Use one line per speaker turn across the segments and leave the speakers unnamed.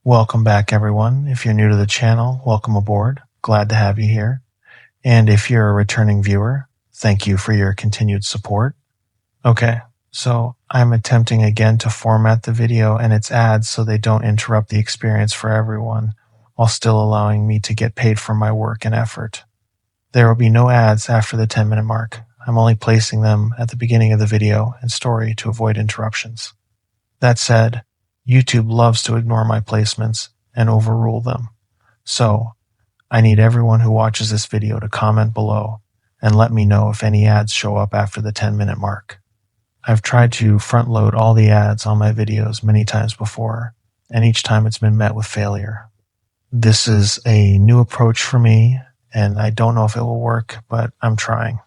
Welcome back, everyone. If you're new to the channel, welcome aboard. Glad to have you here. And if you're a returning viewer, thank you for your continued support. Okay, so I'm attempting again to format the video and its ads so they don't interrupt the experience for everyone, while still allowing me to get paid for my work and effort. There will be no ads after the 10-minute mark. I'm only placing them at the beginning of the video and story to avoid interruptions. That said, YouTube loves to ignore my placements and overrule them. So, I need everyone who watches this video to comment below and let me know if any ads show up after the 10-minute mark. I've tried to front load all the ads on my videos many times before, and each time it's been met with failure. This is a new approach for me, and I don't know if it will work, but I'm trying.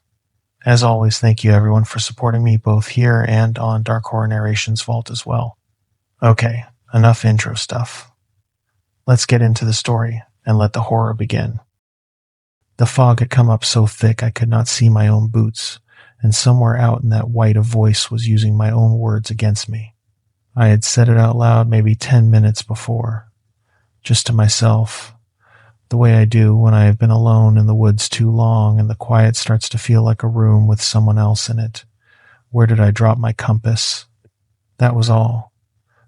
As always, thank you everyone for supporting me both here and on Dark Horror Narrations Vault as well. Okay, enough intro stuff. Let's get into the story and let the horror begin. The fog had come up so thick I could not see my own boots, and somewhere out in that white a voice was using my own words against me. I had said it out loud maybe 10 minutes before, just to myself, the way I do when I have been alone in the woods too long and the quiet starts to feel like a room with someone else in it. Where did I drop my compass? That was all.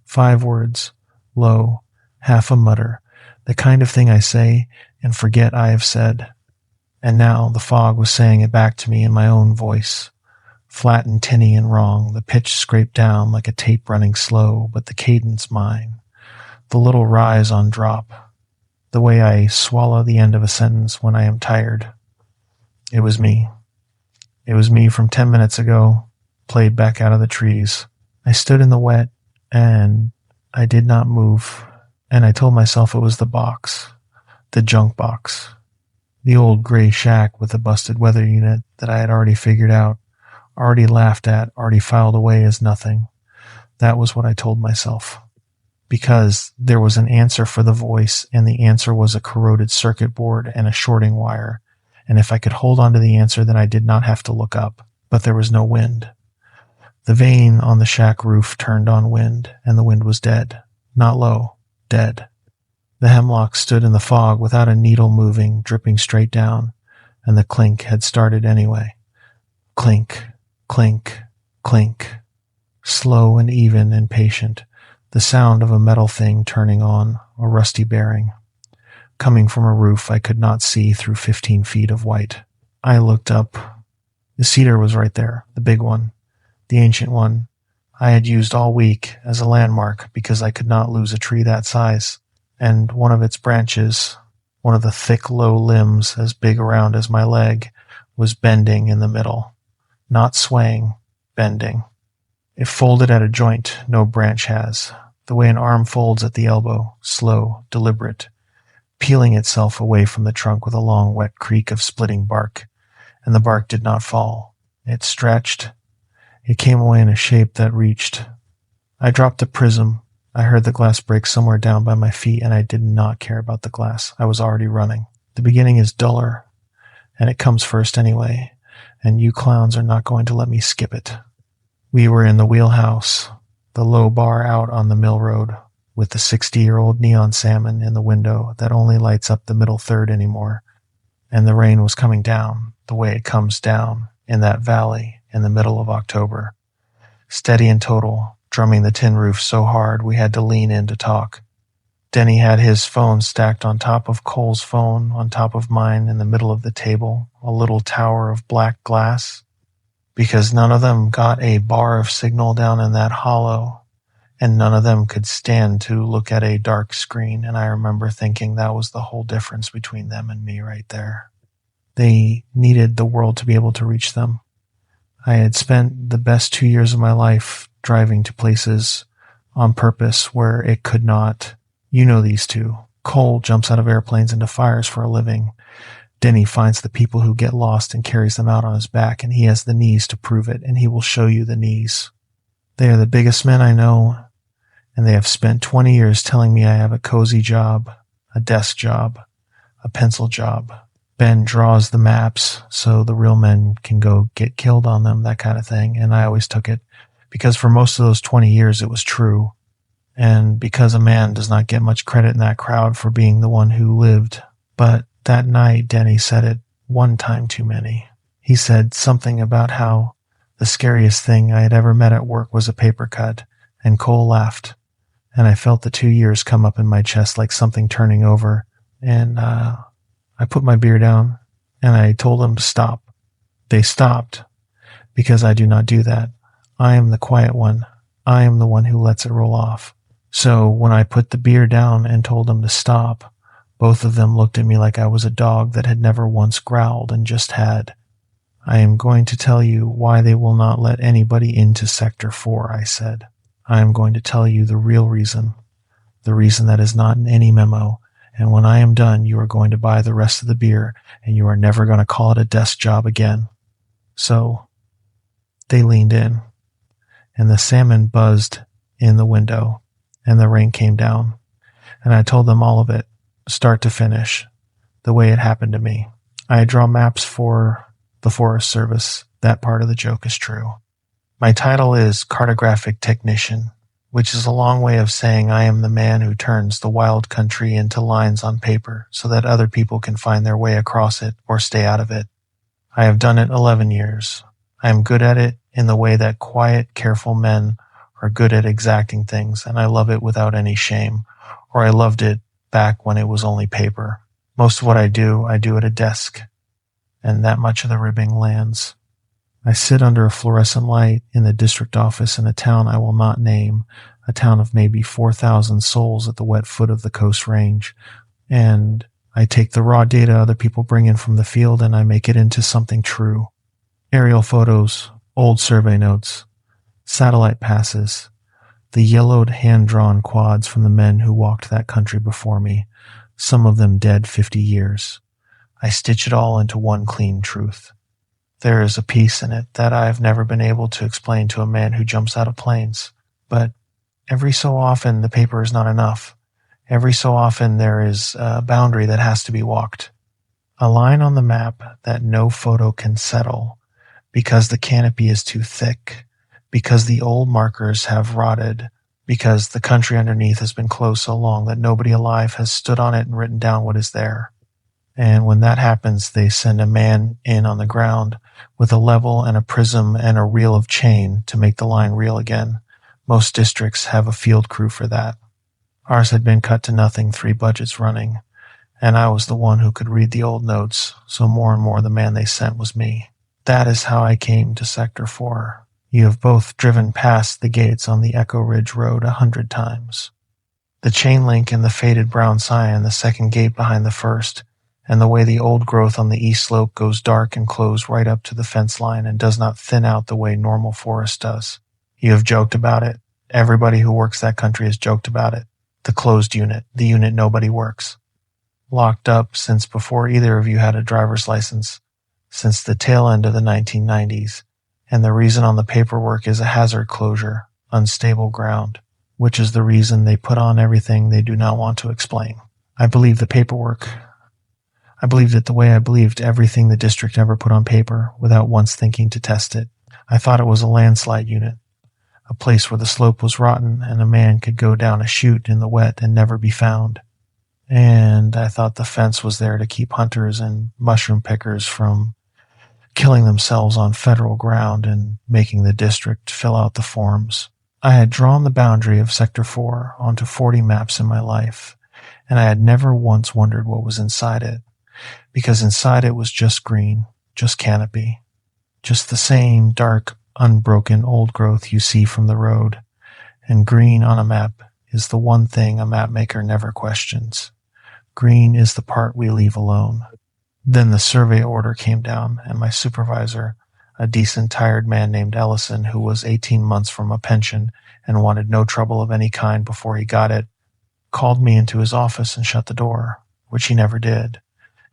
5 words, low, half a mutter, the kind of thing I say and forget I have said. And now the fog was saying it back to me in my own voice. Flat and tinny and wrong, the pitch scraped down like a tape running slow, but the cadence mine. The little rise on drop. The way I swallow the end of a sentence when I am tired. It was me. It was me from 10 minutes ago, played back out of the trees. I stood in the wet, and I did not move, and I told myself it was the box, the junk box, the old gray shack with the busted weather unit that I had already figured out, already laughed at, already filed away as nothing. That was what I told myself. Because there was an answer for the voice, and the answer was a corroded circuit board and a shorting wire, and if I could hold on to the answer then I did not have to look up, but there was no wind. The vane on the shack roof turned on wind, and the wind was dead. Not low, dead. The hemlock stood in the fog without a needle moving, dripping straight down, and the clink had started anyway. Clink, clink, clink. Slow and even and patient, the sound of a metal thing turning on, a rusty bearing. Coming from a roof I could not see through 15 feet of white. I looked up. The cedar was right there, the big one. The ancient one I had used all week as a landmark because I could not lose a tree that size, and one of its branches, one of the thick low limbs as big around as my leg, was bending in the middle. Not swaying, bending. It folded at a joint no branch has, the way an arm folds at the elbow, slow, deliberate, peeling itself away from the trunk with a long wet creak of splitting bark, and the bark did not fall. It stretched. It came away in a shape that reached. I dropped the prism. I heard the glass break somewhere down by my feet, and I did not care about the glass. I was already running. The beginning is duller, and it comes first anyway, and you clowns are not going to let me skip it. We were in the wheelhouse, the low bar out on the mill road, with the 60-year-old neon salmon in the window that only lights up the middle third anymore, and the rain was coming down, the way it comes down, in that valley, in the middle of October. Steady and total, drumming the tin roof so hard we had to lean in to talk. Denny had his phone stacked on top of Cole's phone, on top of mine in the middle of the table, a little tower of black glass. Because none of them got a bar of signal down in that hollow, and none of them could stand to look at a dark screen, and I remember thinking that was the whole difference between them and me right there. They needed the world to be able to reach them. I had spent the best 2 years of my life driving to places on purpose where it could not. You know these two. Cole jumps out of airplanes into fires for a living. Denny finds the people who get lost and carries them out on his back, and he has the knees to prove it, and he will show you the knees. They are the biggest men I know, and they have spent 20 years telling me I have a cozy job, a desk job, a pencil job. Ben draws the maps so the real men can go get killed on them, that kind of thing, and I always took it, because for most of those 20 years it was true. And because a man does not get much credit in that crowd for being the one who lived. But that night, Denny said it one time too many. He said something about how the scariest thing I had ever met at work was a paper cut, and Cole laughed, and I felt the 2 years come up in my chest like something turning over, and I put my beer down, and I told them to stop. They stopped, because I do not do that. I am the quiet one. I am the one who lets it roll off. So when I put the beer down and told them to stop, both of them looked at me like I was a dog that had never once growled and just had. I am going to tell you why they will not let anybody into Sector 4, I said. I am going to tell you the real reason. The reason that is not in any memo. And when I am done, you are going to buy the rest of the beer, and you are never going to call it a desk job again. So they leaned in, and the salmon buzzed in the window, and the rain came down. And I told them all of it, start to finish, the way it happened to me. I draw maps for the Forest Service. That part of the joke is true. My title is Cartographic Technician, which is a long way of saying I am the man who turns the wild country into lines on paper so that other people can find their way across it or stay out of it. I have done it 11 years. I am good at it in the way that quiet, careful men are good at exacting things, and I love it without any shame, or I loved it back when it was only paper. Most of what I do at a desk, and that much of the ribbing lands. I sit under a fluorescent light in the district office in a town I will not name, a town of maybe 4,000 souls at the wet foot of the Coast Range, and I take the raw data other people bring in from the field and I make it into something true. Aerial photos, old survey notes, satellite passes, the yellowed hand-drawn quads from the men who walked that country before me, some of them dead 50 years. I stitch it all into one clean truth. There is a piece in it that I have never been able to explain to a man who jumps out of planes. But every so often the paper is not enough. Every so often there is a boundary that has to be walked. A line on the map that no photo can settle because the canopy is too thick, because the old markers have rotted, because the country underneath has been closed so long that nobody alive has stood on it and written down what is there. And when that happens, they send a man in on the ground with a level and a prism and a reel of chain to make the line real again. Most districts have a field crew for that. Ours had been cut to nothing 3 budgets running, and I was the one who could read the old notes, so more and more the man they sent was me. That is how I came to Sector 4. You have both driven past the gates on the Echo Ridge Road 100 times. The chain link and the faded brown sign, the second gate behind the first, and the way the old growth on the east slope goes dark and closed right up to the fence line and does not thin out the way normal forest does. You have joked about it. Everybody who works that country has joked about it. The closed unit, the unit nobody works. Locked up since before either of you had a driver's license, since the tail end of the 1990s, and the reason on the paperwork is a hazard closure, unstable ground, which is the reason they put on everything they do not want to explain. I believe the paperwork. I believed it the way I believed everything the district ever put on paper, without once thinking to test it. I thought it was a landslide unit, a place where the slope was rotten and a man could go down a chute in the wet and never be found. And I thought the fence was there to keep hunters and mushroom pickers from killing themselves on federal ground and making the district fill out the forms. I had drawn the boundary of Sector 4 onto 40 maps in my life, and I had never once wondered what was inside it, because inside it was just green, just canopy, just the same dark, unbroken old growth you see from the road, and green on a map is the one thing a mapmaker never questions. Green is the part we leave alone. Then the survey order came down, and my supervisor, a decent tired man named Ellison, who was 18 months from a pension and wanted no trouble of any kind before he got it, called me into his office and shut the door, which he never did,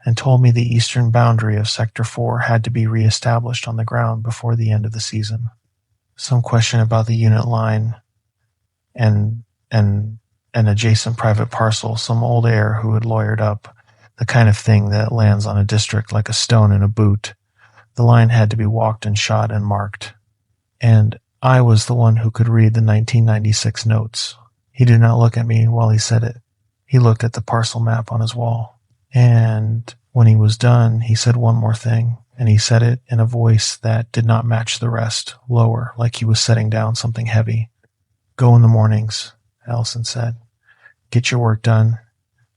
and told me the eastern boundary of Sector 4 had to be reestablished on the ground before the end of the season. Some question about the unit line and an adjacent private parcel, some old heir who had lawyered up, the kind of thing that lands on a district like a stone in a boot. The line had to be walked and shot and marked. And I was the one who could read the 1996 notes. He did not look at me while he said it. He looked at the parcel map on his wall. And when he was done, he said one more thing, and he said it in a voice that did not match the rest, lower, like he was setting down something heavy. "Go in the mornings," Allison said. "Get your work done,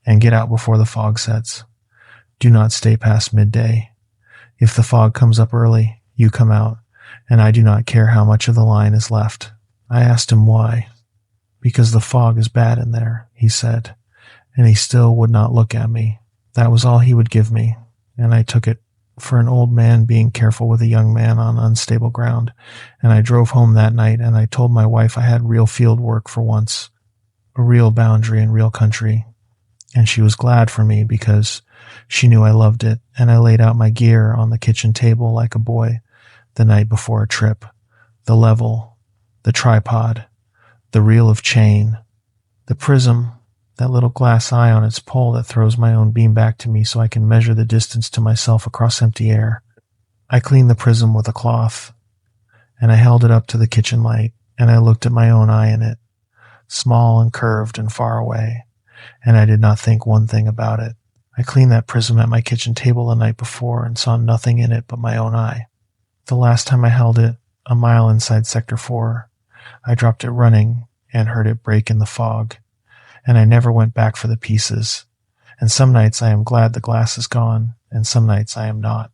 and get out before the fog sets. Do not stay past midday. If the fog comes up early, you come out, and I do not care how much of the line is left." I asked him why. "Because the fog is bad in there," he said, and he still would not look at me. That was all he would give me, and I took it for an old man being careful with a young man on unstable ground, and I drove home that night, and I told my wife I had real field work for once, a real boundary in real country, and she was glad for me because she knew I loved it, and I laid out my gear on the kitchen table like a boy the night before a trip. The level, the tripod, the reel of chain, the prism, that little glass eye on its pole that throws my own beam back to me so I can measure the distance to myself across empty air. I cleaned the prism with a cloth, and I held it up to the kitchen light, and I looked at my own eye in it, small and curved and far away, and I did not think one thing about it. I cleaned that prism at my kitchen table the night before and saw nothing in it but my own eye. The last time I held it, a mile inside Sector 4, I dropped it running and heard it break in the fog, and I never went back for the pieces. And some nights I am glad the glass is gone, and some nights I am not.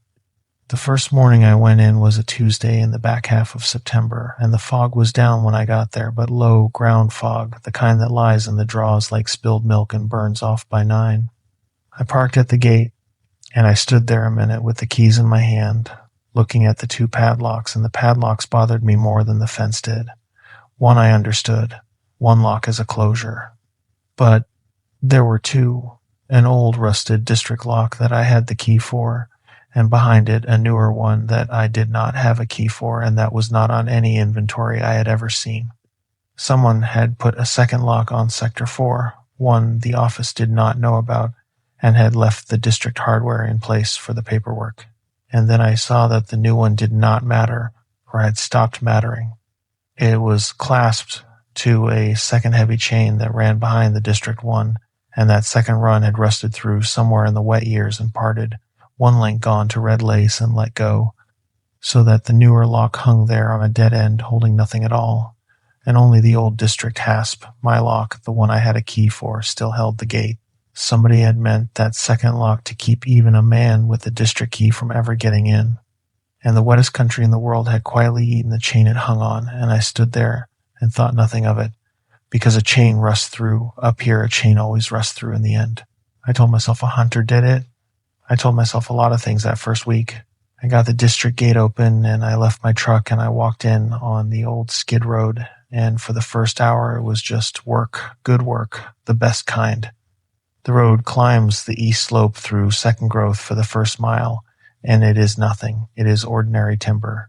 The first morning I went in was a Tuesday in the back half of September, and the fog was down when I got there, but low ground fog, the kind that lies in the draws like spilled milk and burns off by 9. I parked at the gate, and I stood there a minute with the keys in my hand, looking at the 2 padlocks, and the padlocks bothered me more than the fence did. One I understood, one lock as a closure. But there were 2, an old rusted district lock that I had the key for, and behind it a newer one that I did not have a key for and that was not on any inventory I had ever seen. Someone had put a second lock on Sector 4, one the office did not know about, and had left the district hardware in place for the paperwork. And then I saw that the new one did not matter, or had stopped mattering. It was clasped to a second heavy chain that ran behind the district one, and that second run had rusted through somewhere in the wet years and parted, one link gone to red lace and let go, so that the newer lock hung there on a dead end holding nothing at all, and only the old district hasp, my lock, the one I had a key for, still held the gate. Somebody had meant that second lock to keep even a man with the district key from ever getting in, and the wettest country in the world had quietly eaten the chain it hung on, and I stood there and thought nothing of it, because a chain rusts through. Up here, a chain always rusts through in the end. I told myself a hunter did it. I told myself a lot of things that first week. I got the district gate open, and I left my truck, and I walked in on the old skid road, and for the first hour it was just work, good work, the best kind. The road climbs the east slope through second growth for the first mile, and it is nothing. It is ordinary timber.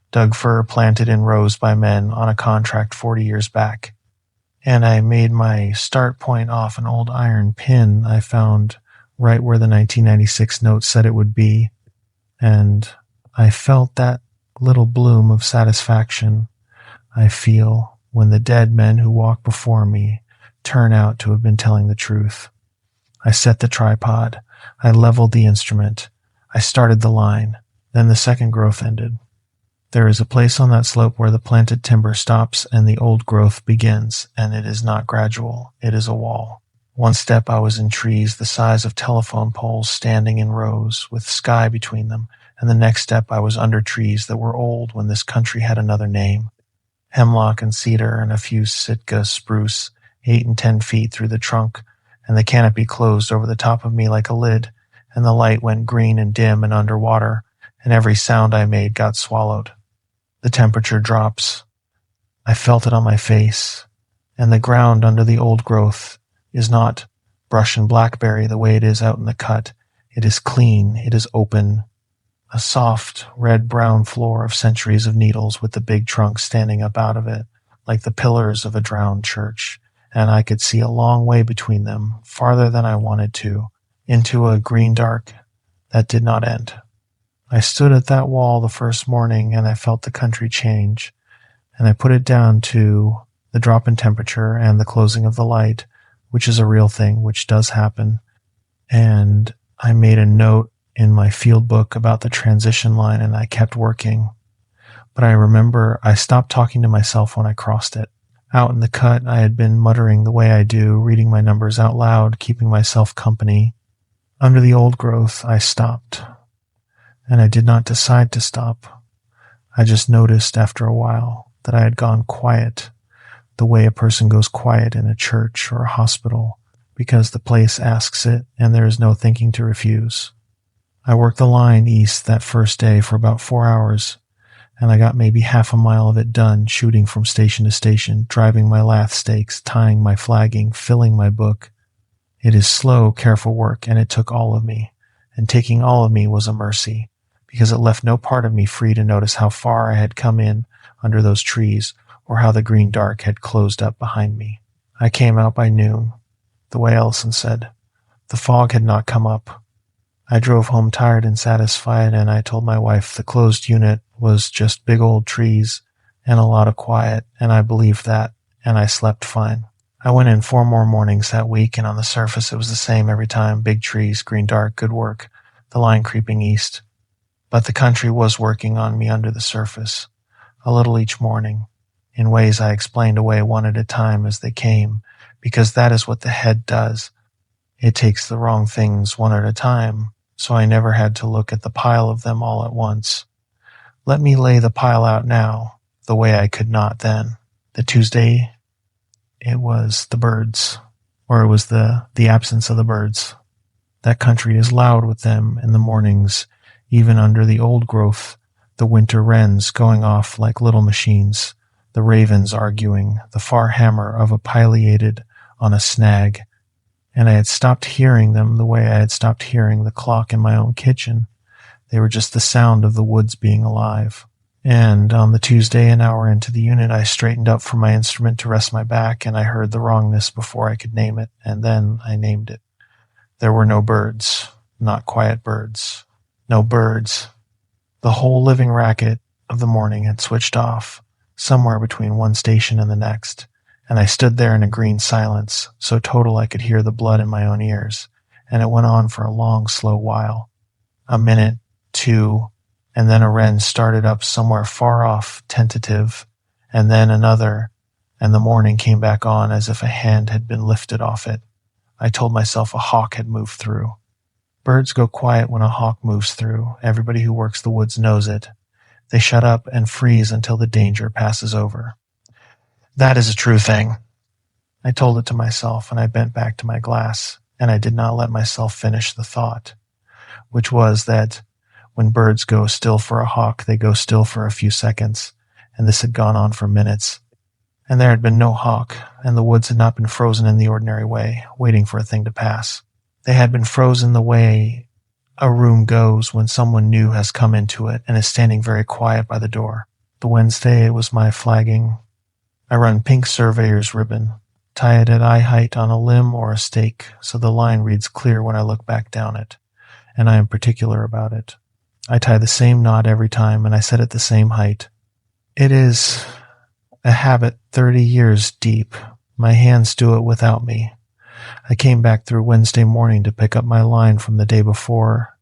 Dug fir planted in rows by men on a contract 40 years back. And I made my start point off an old iron pin I found right where the 1996 note said it would be, and I felt that little bloom of satisfaction I feel when the dead men who walk before me turn out to have been telling the truth. I set the tripod. I leveled the instrument. I started the line. Then the second growth ended. There is a place on that slope where the planted timber stops and the old growth begins, and it is not gradual. It is a wall. One step I was in trees the size of telephone poles standing in rows with sky between them, and the next step I was under trees that were old when this country had another name. Hemlock and cedar and a few Sitka spruce, 8 and 10 feet through the trunk, and the canopy closed over the top of me like a lid, and the light went green and dim and underwater, and every sound I made got swallowed. The temperature drops. I felt it on my face, and the ground under the old growth is not brush and blackberry the way it is out in the cut. It is clean, it is open, a soft red-brown floor of centuries of needles with the big trunk standing up out of it, like the pillars of a drowned church, and I could see a long way between them, farther than I wanted to, into a green dark that did not end. I stood at that wall the first morning, and I felt the country change, and I put it down to the drop in temperature and the closing of the light, which is a real thing, which does happen. And I made a note in my field book about the transition line, and I kept working. But I remember I stopped talking to myself when I crossed it. Out in the cut, I had been muttering the way I do, reading my numbers out loud, keeping myself company. Under the old growth, I stopped. And I did not decide to stop. I just noticed after a while that I had gone quiet, the way a person goes quiet in a church or a hospital, because the place asks it and there is no thinking to refuse. I worked the line east that first day for about 4 hours, and I got maybe half a mile of it done, shooting from station to station, driving my lath stakes, tying my flagging, filling my book. It is slow, careful work, and it took all of me. And taking all of me was a mercy, because it left no part of me free to notice how far I had come in under those trees, or how the green dark had closed up behind me. I came out by noon, the way Ellison said. The fog had not come up. I drove home tired and satisfied, and I told my wife the closed unit was just big old trees and a lot of quiet, and I believed that, and I slept fine. I went in 4 more mornings that week, and on the surface it was the same every time. Big trees, green dark, good work, the line creeping east. But the country was working on me under the surface, a little each morning, in ways I explained away one at a time as they came, because that is what the head does. It takes the wrong things one at a time, so I never had to look at the pile of them all at once. Let me lay the pile out now, the way I could not then. The Tuesday, it was the birds, or it was the absence of the birds. That country is loud with them in the mornings, even under the old growth, the winter wrens going off like little machines, the ravens arguing, the far hammer of a pileated on a snag, and I had stopped hearing them the way I had stopped hearing the clock in my own kitchen. They were just the sound of the woods being alive. And on the Tuesday, an hour into the unit, I straightened up from my instrument to rest my back, and I heard the wrongness before I could name it, and then I named it. There were no birds, not quiet birds. No birds. The whole living racket of the morning had switched off, somewhere between one station and the next, and I stood there in a green silence, so total I could hear the blood in my own ears, and it went on for a long, slow while. A minute, 2, and then a wren started up somewhere far off, tentative, and then another, and the morning came back on as if a hand had been lifted off it. I told myself a hawk had moved through. Birds go quiet when a hawk moves through. Everybody who works the woods knows it. They shut up and freeze until the danger passes over. That is a true thing. I told it to myself, and I bent back to my glass, and I did not let myself finish the thought, which was that when birds go still for a hawk, they go still for a few seconds, and this had gone on for minutes. And there had been no hawk, and the woods had not been frozen in the ordinary way, waiting for a thing to pass. They had been frozen the way a room goes when someone new has come into it and is standing very quiet by the door. The Wednesday, it was my flagging. I run pink surveyor's ribbon, tie it at eye height on a limb or a stake, so the line reads clear when I look back down it, and I am particular about it. I tie the same knot every time, and I set it the same height. It is a habit 30 years deep. My hands do it without me. I came back through Wednesday morning to pick up my line from the day before,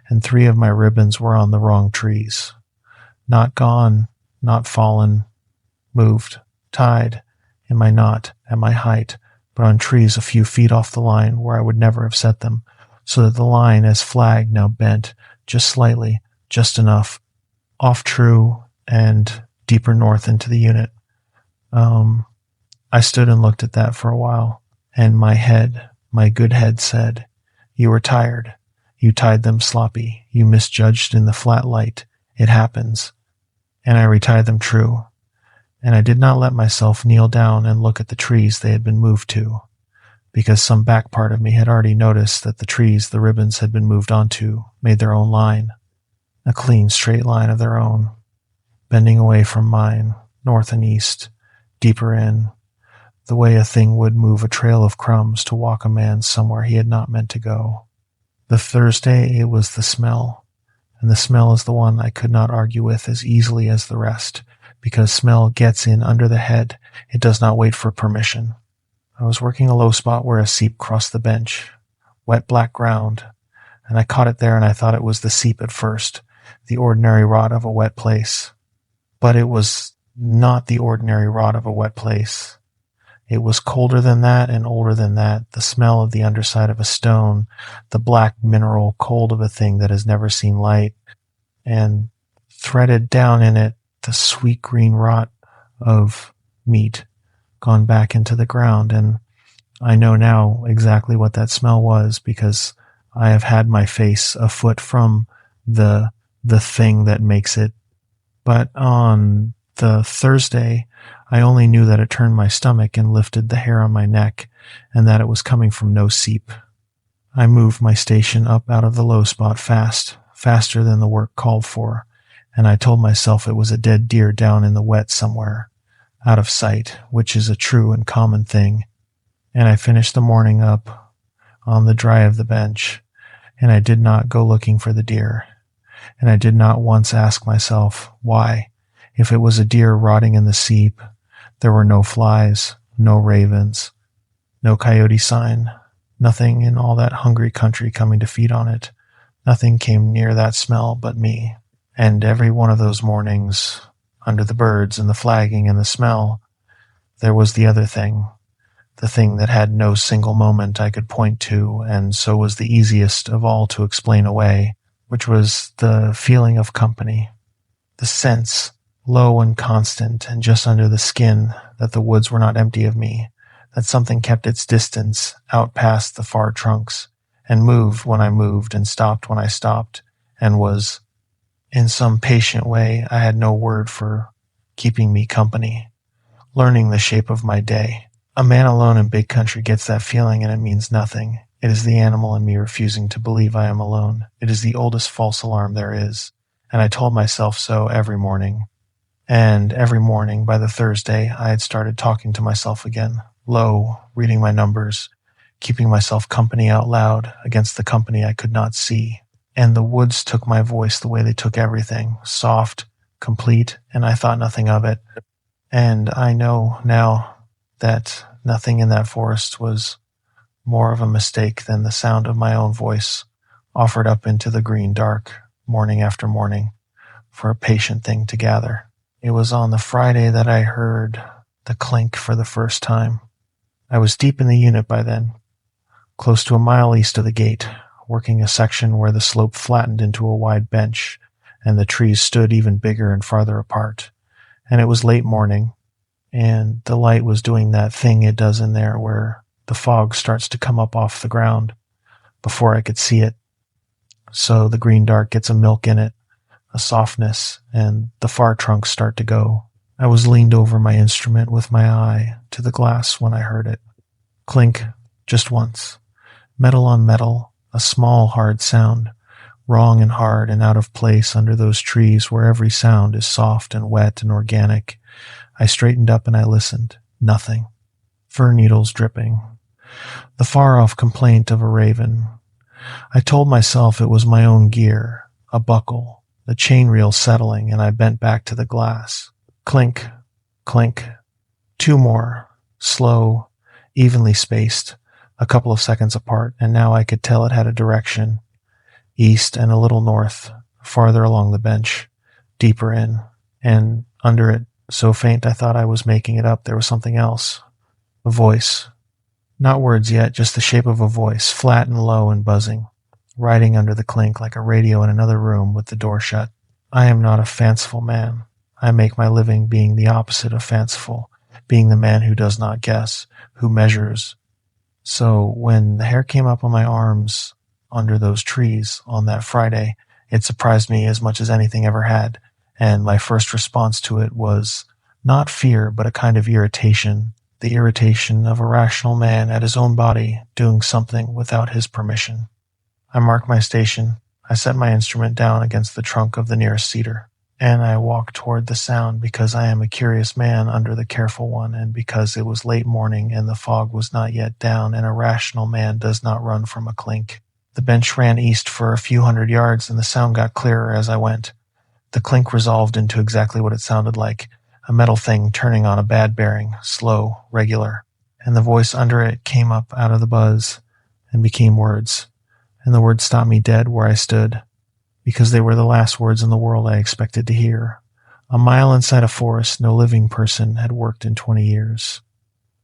and 3 of my ribbons were on the wrong trees. Not gone, not fallen, moved, tied in my knot at my height, but on trees a few feet off the line where I would never have set them, so that the line as flagged now bent just slightly, just enough, off true and deeper north into the unit. I stood and looked at that for a while, and my head, my good head said, "You were tired. You tied them sloppy. You misjudged in the flat light. It happens." And I retied them true. And I did not let myself kneel down and look at the trees they had been moved to, because some back part of me had already noticed that the trees the ribbons had been moved onto made their own line, a clean straight line of their own, bending away from mine, north and east, deeper in, the way a thing would move a trail of crumbs to walk a man somewhere he had not meant to go. The Thursday, it was the smell, and the smell is the one I could not argue with as easily as the rest, because smell gets in under the head. It does not wait for permission. I was working a low spot where a seep crossed the bench, wet black ground, and I caught it there and I thought it was the seep at first, the ordinary rot of a wet place. But it was not the ordinary rot of a wet place. It was colder than that and older than that, the smell of the underside of a stone, the black mineral cold of a thing that has never seen light, and threaded down in it the sweet green rot of meat gone back into the ground. And I know now exactly what that smell was because I have had my face a foot from the thing that makes it. But on the Thursday, I only knew that it turned my stomach and lifted the hair on my neck, and that it was coming from no seep. I moved my station up out of the low spot faster than the work called for, and I told myself it was a dead deer down in the wet somewhere, out of sight, which is a true and common thing. And I finished the morning up on the dry of the bench, and I did not go looking for the deer. And I did not once ask myself why, if it was a deer rotting in the seep, there were no flies, no ravens, no coyote sign, nothing in all that hungry country coming to feed on it. Nothing came near that smell but me. And every one of those mornings, under the birds and the flagging and the smell, there was the other thing, the thing that had no single moment I could point to, and so was the easiest of all to explain away, which was the feeling of company, the sense, low and constant and just under the skin, that the woods were not empty of me, that something kept its distance out past the far trunks, and moved when I moved and stopped when I stopped, and was, in some patient way I had no word for, keeping me company, learning the shape of my day. A man alone in big country gets that feeling and it means nothing. It is the animal in me refusing to believe I am alone. It is the oldest false alarm there is, and I told myself so every morning. And every morning, by the Thursday, I had started talking to myself again, low, reading my numbers, keeping myself company out loud against the company I could not see. And the woods took my voice the way they took everything, soft, complete, and I thought nothing of it. And I know now that nothing in that forest was more of a mistake than the sound of my own voice offered up into the green dark, morning after morning, for a patient thing to gather. It was on the Friday that I heard the clink for the first time. I was deep in the unit by then, close to a mile east of the gate, working a section where the slope flattened into a wide bench, and the trees stood even bigger and farther apart. And it was late morning, and the light was doing that thing it does in there where the fog starts to come up off the ground before I could see it. So the green dark gets a milk in it, a softness, and the far trunks start to go. I was leaned over my instrument with my eye to the glass when I heard it. Clink, just once. Metal on metal, a small hard sound, wrong and hard and out of place under those trees where every sound is soft and wet and organic. I straightened up and I listened. Nothing. Fir needles dripping. The far-off complaint of a raven. I told myself it was my own gear, a buckle, the chain reel settling, and I bent back to the glass. Clink, clink. Two more, slow, evenly spaced, a couple of seconds apart, and now I could tell it had a direction, east and a little north, farther along the bench, deeper in, and under it, so faint I thought I was making it up, there was something else. A voice. Not words yet, just the shape of a voice, flat and low and buzzing, riding under the clink like a radio in another room with the door shut. I am not a fanciful man. I make my living being the opposite of fanciful, being the man who does not guess, who measures. So when the hair came up on my arms under those trees on that Friday, it surprised me as much as anything ever had, and my first response to it was not fear, but a kind of irritation, the irritation of a rational man at his own body doing something without his permission. I marked my station. I set my instrument down against the trunk of the nearest cedar, and I walked toward the sound because I am a curious man under the careful one, and because it was late morning and the fog was not yet down, and a rational man does not run from a clink. The bench ran east for a few hundred yards, and the sound got clearer as I went. The clink resolved into exactly what it sounded like, a metal thing turning on a bad bearing, slow, regular, and the voice under it came up out of the buzz and became words, and the words stopped me dead where I stood, because they were the last words in the world I expected to hear. A mile inside a forest no living person had worked in 20 years.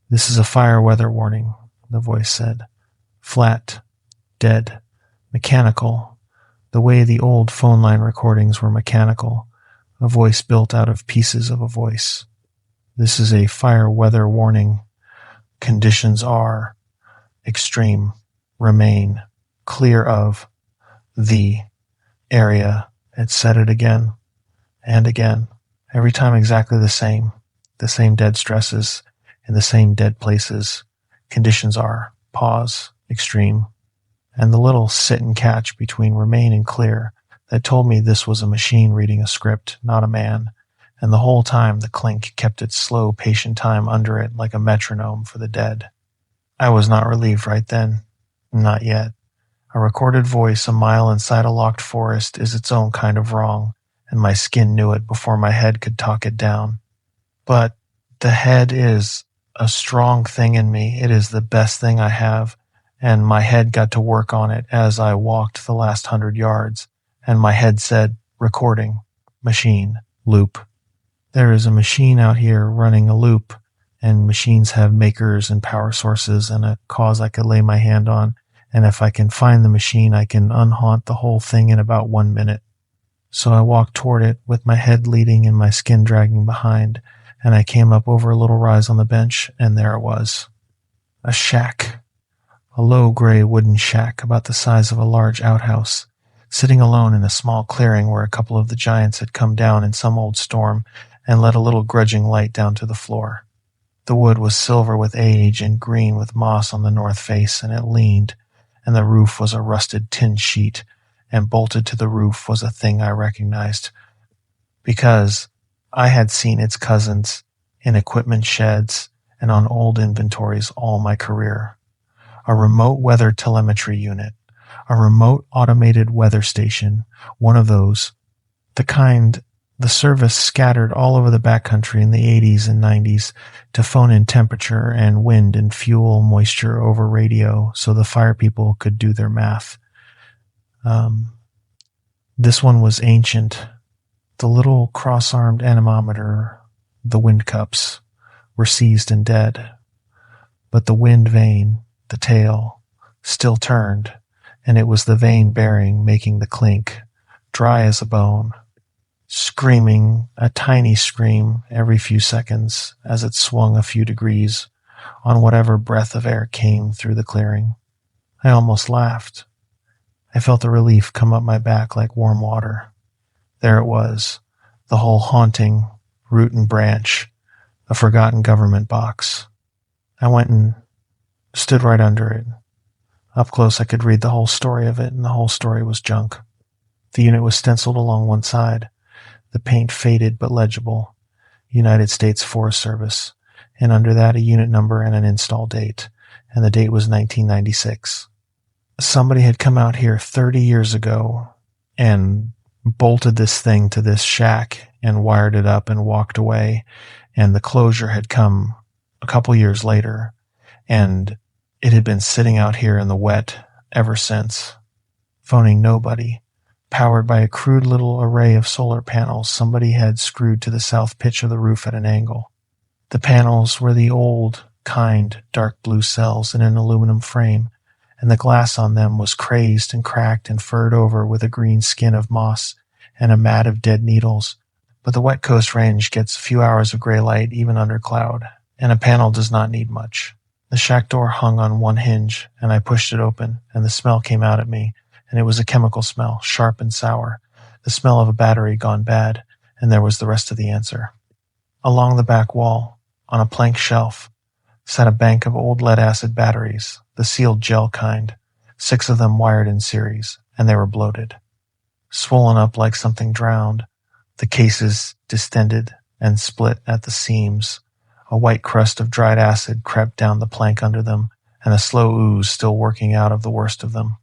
"This is a fire weather warning," the voice said. "Flat, dead, mechanical, the way the old phone line recordings were mechanical, a voice built out of pieces of a voice. This is a fire weather warning. Conditions are extreme, remain, clear of the area." It said it again and again, every time exactly the same dead stresses in the same dead places. Conditions are, pause, extreme, and the little sit and catch between remain and clear that told me this was a machine reading a script, not a man, and the whole time the clink kept its slow, patient time under it like a metronome for the dead. I was not relieved right then. Not yet. A recorded voice a mile inside a locked forest is its own kind of wrong, and my skin knew it before my head could talk it down. But the head is a strong thing in me. It is the best thing I have, and my head got to work on it as I walked the last 100 yards, and my head said, recording, machine, loop. There is a machine out here running a loop, and machines have makers and power sources and a cause I could lay my hand on, and if I can find the machine, I can unhaunt the whole thing in about 1 minute. So I walked toward it with my head leading and my skin dragging behind, and I came up over a little rise on the bench, and there it was. A shack. A low gray wooden shack about the size of a large outhouse, sitting alone in a small clearing where a couple of the giants had come down in some old storm and let a little grudging light down to the floor. The wood was silver with age and green with moss on the north face, and it leaned, and the roof was a rusted tin sheet, and bolted to the roof was a thing I recognized, because I had seen its cousins in equipment sheds and on old inventories all my career. A remote weather telemetry unit, a remote automated weather station, one of those, the kind the service scattered all over the backcountry in the 80s and 90s to phone in temperature and wind and fuel moisture over radio so the fire people could do their math. This one was ancient. The little cross-armed anemometer, the wind cups, were seized and dead. But the wind vane, the tail, still turned, and it was the vane bearing making the clink, dry as a bone, screaming a tiny scream every few seconds as it swung a few degrees on whatever breath of air came through the clearing. I almost laughed. I felt the relief come up my back like warm water. There it was, the whole haunting, root and branch, a forgotten government box. I went and stood right under it. Up close I could read the whole story of it, and the whole story was junk. The unit was stenciled along one side, the paint faded but legible, United States Forest Service, and under that a unit number and an install date, and the date was 1996. Somebody had come out here 30 years ago and bolted this thing to this shack and wired it up and walked away, and the closure had come a couple years later, and it had been sitting out here in the wet ever since, phoning nobody. Powered by a crude little array of solar panels somebody had screwed to the south pitch of the roof at an angle. The panels were the old, kind, dark blue cells in an aluminum frame, and the glass on them was crazed and cracked and furred over with a green skin of moss and a mat of dead needles. But the wet coast range gets a few hours of gray light even under cloud, and a panel does not need much. The shack door hung on one hinge, and I pushed it open, and the smell came out at me, and it was a chemical smell, sharp and sour, the smell of a battery gone bad, and there was the rest of the answer. Along the back wall, on a plank shelf, sat a bank of old lead-acid batteries, the sealed gel kind, 6 of them wired in series, and they were bloated. Swollen up like something drowned, the cases distended and split at the seams. A white crust of dried acid crept down the plank under them, and a slow ooze still working out of the worst of them.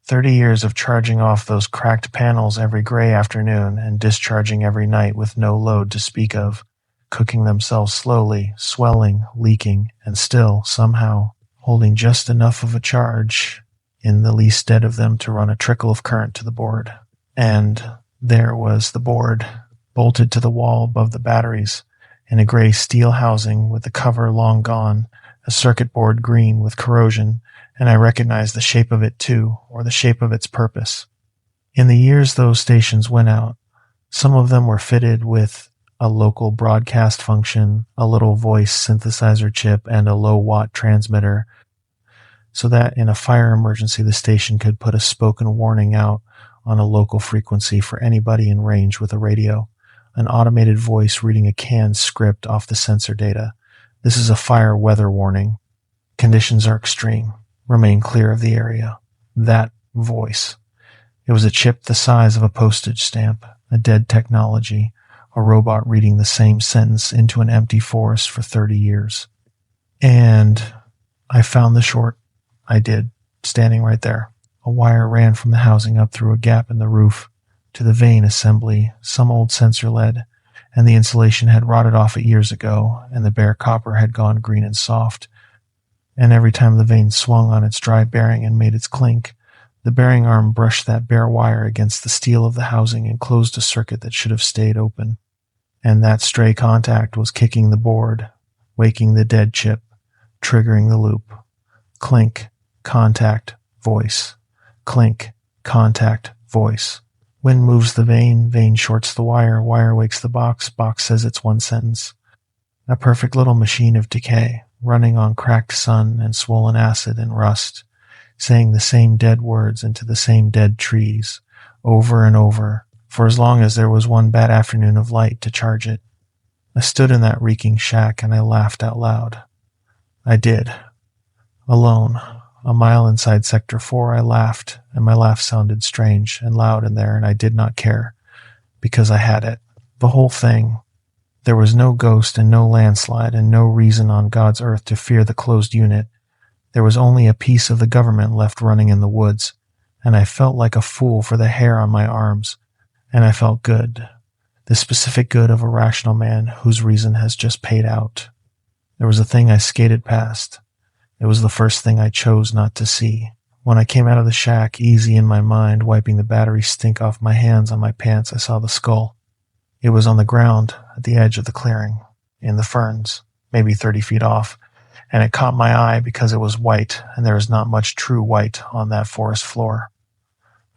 30 years of charging off those cracked panels every gray afternoon and discharging every night with no load to speak of. cooking themselves slowly, swelling, leaking, and still, somehow, holding just enough of a charge in the least dead of them to run a trickle of current to the board. And there was the board, bolted to the wall above the batteries, in a gray steel housing with the cover long gone, a circuit board green with corrosion, and I recognized the shape of it too, or the shape of its purpose. In the years those stations went out, some of them were fitted with a local broadcast function, a little voice synthesizer chip, and a low-watt transmitter, so that in a fire emergency the station could put a spoken warning out on a local frequency for anybody in range with a radio, an automated voice reading a canned script off the sensor data. This is a fire weather warning. Conditions are extreme. Remain clear of the area. That voice. It was a chip the size of a postage stamp, a dead technology, a robot reading the same sentence into an empty forest for 30 years. And I found the short. I did, standing right there. A wire ran from the housing up through a gap in the roof to the vane assembly, some old sensor lead, and the insulation had rotted off it years ago, and the bare copper had gone green and soft. And every time the vane swung on its dry bearing and made its clink, the bearing arm brushed that bare wire against the steel of the housing and closed a circuit that should have stayed open. And that stray contact was kicking the board, waking the dead chip, triggering the loop. Clink, contact, voice. Clink, contact, voice. Wind moves the vane, vane shorts the wire, wire wakes the box says it's one sentence. A perfect little machine of decay, running on cracked sun and swollen acid and rust, saying the same dead words into the same dead trees, over and over, for as long as there was one bad afternoon of light to charge it. I stood in that reeking shack and I laughed out loud. I did. Alone, a mile inside Sector 4, I laughed, and my laugh sounded strange and loud in there, and I did not care, because I had it. The whole thing. There was no ghost and no landslide and no reason on God's earth to fear the closed unit. There was only a piece of the government left running in the woods, and I felt like a fool for the hair on my arms, and I felt good. The specific good of a rational man whose reason has just paid out. There was a thing I skated past. It was the first thing I chose not to see. When I came out of the shack, easy in my mind, wiping the battery stink off my hands on my pants, I saw the skull. It was on the ground at the edge of the clearing, in the ferns, maybe 30 feet off, and it caught my eye because it was white, and there is not much true white on that forest floor.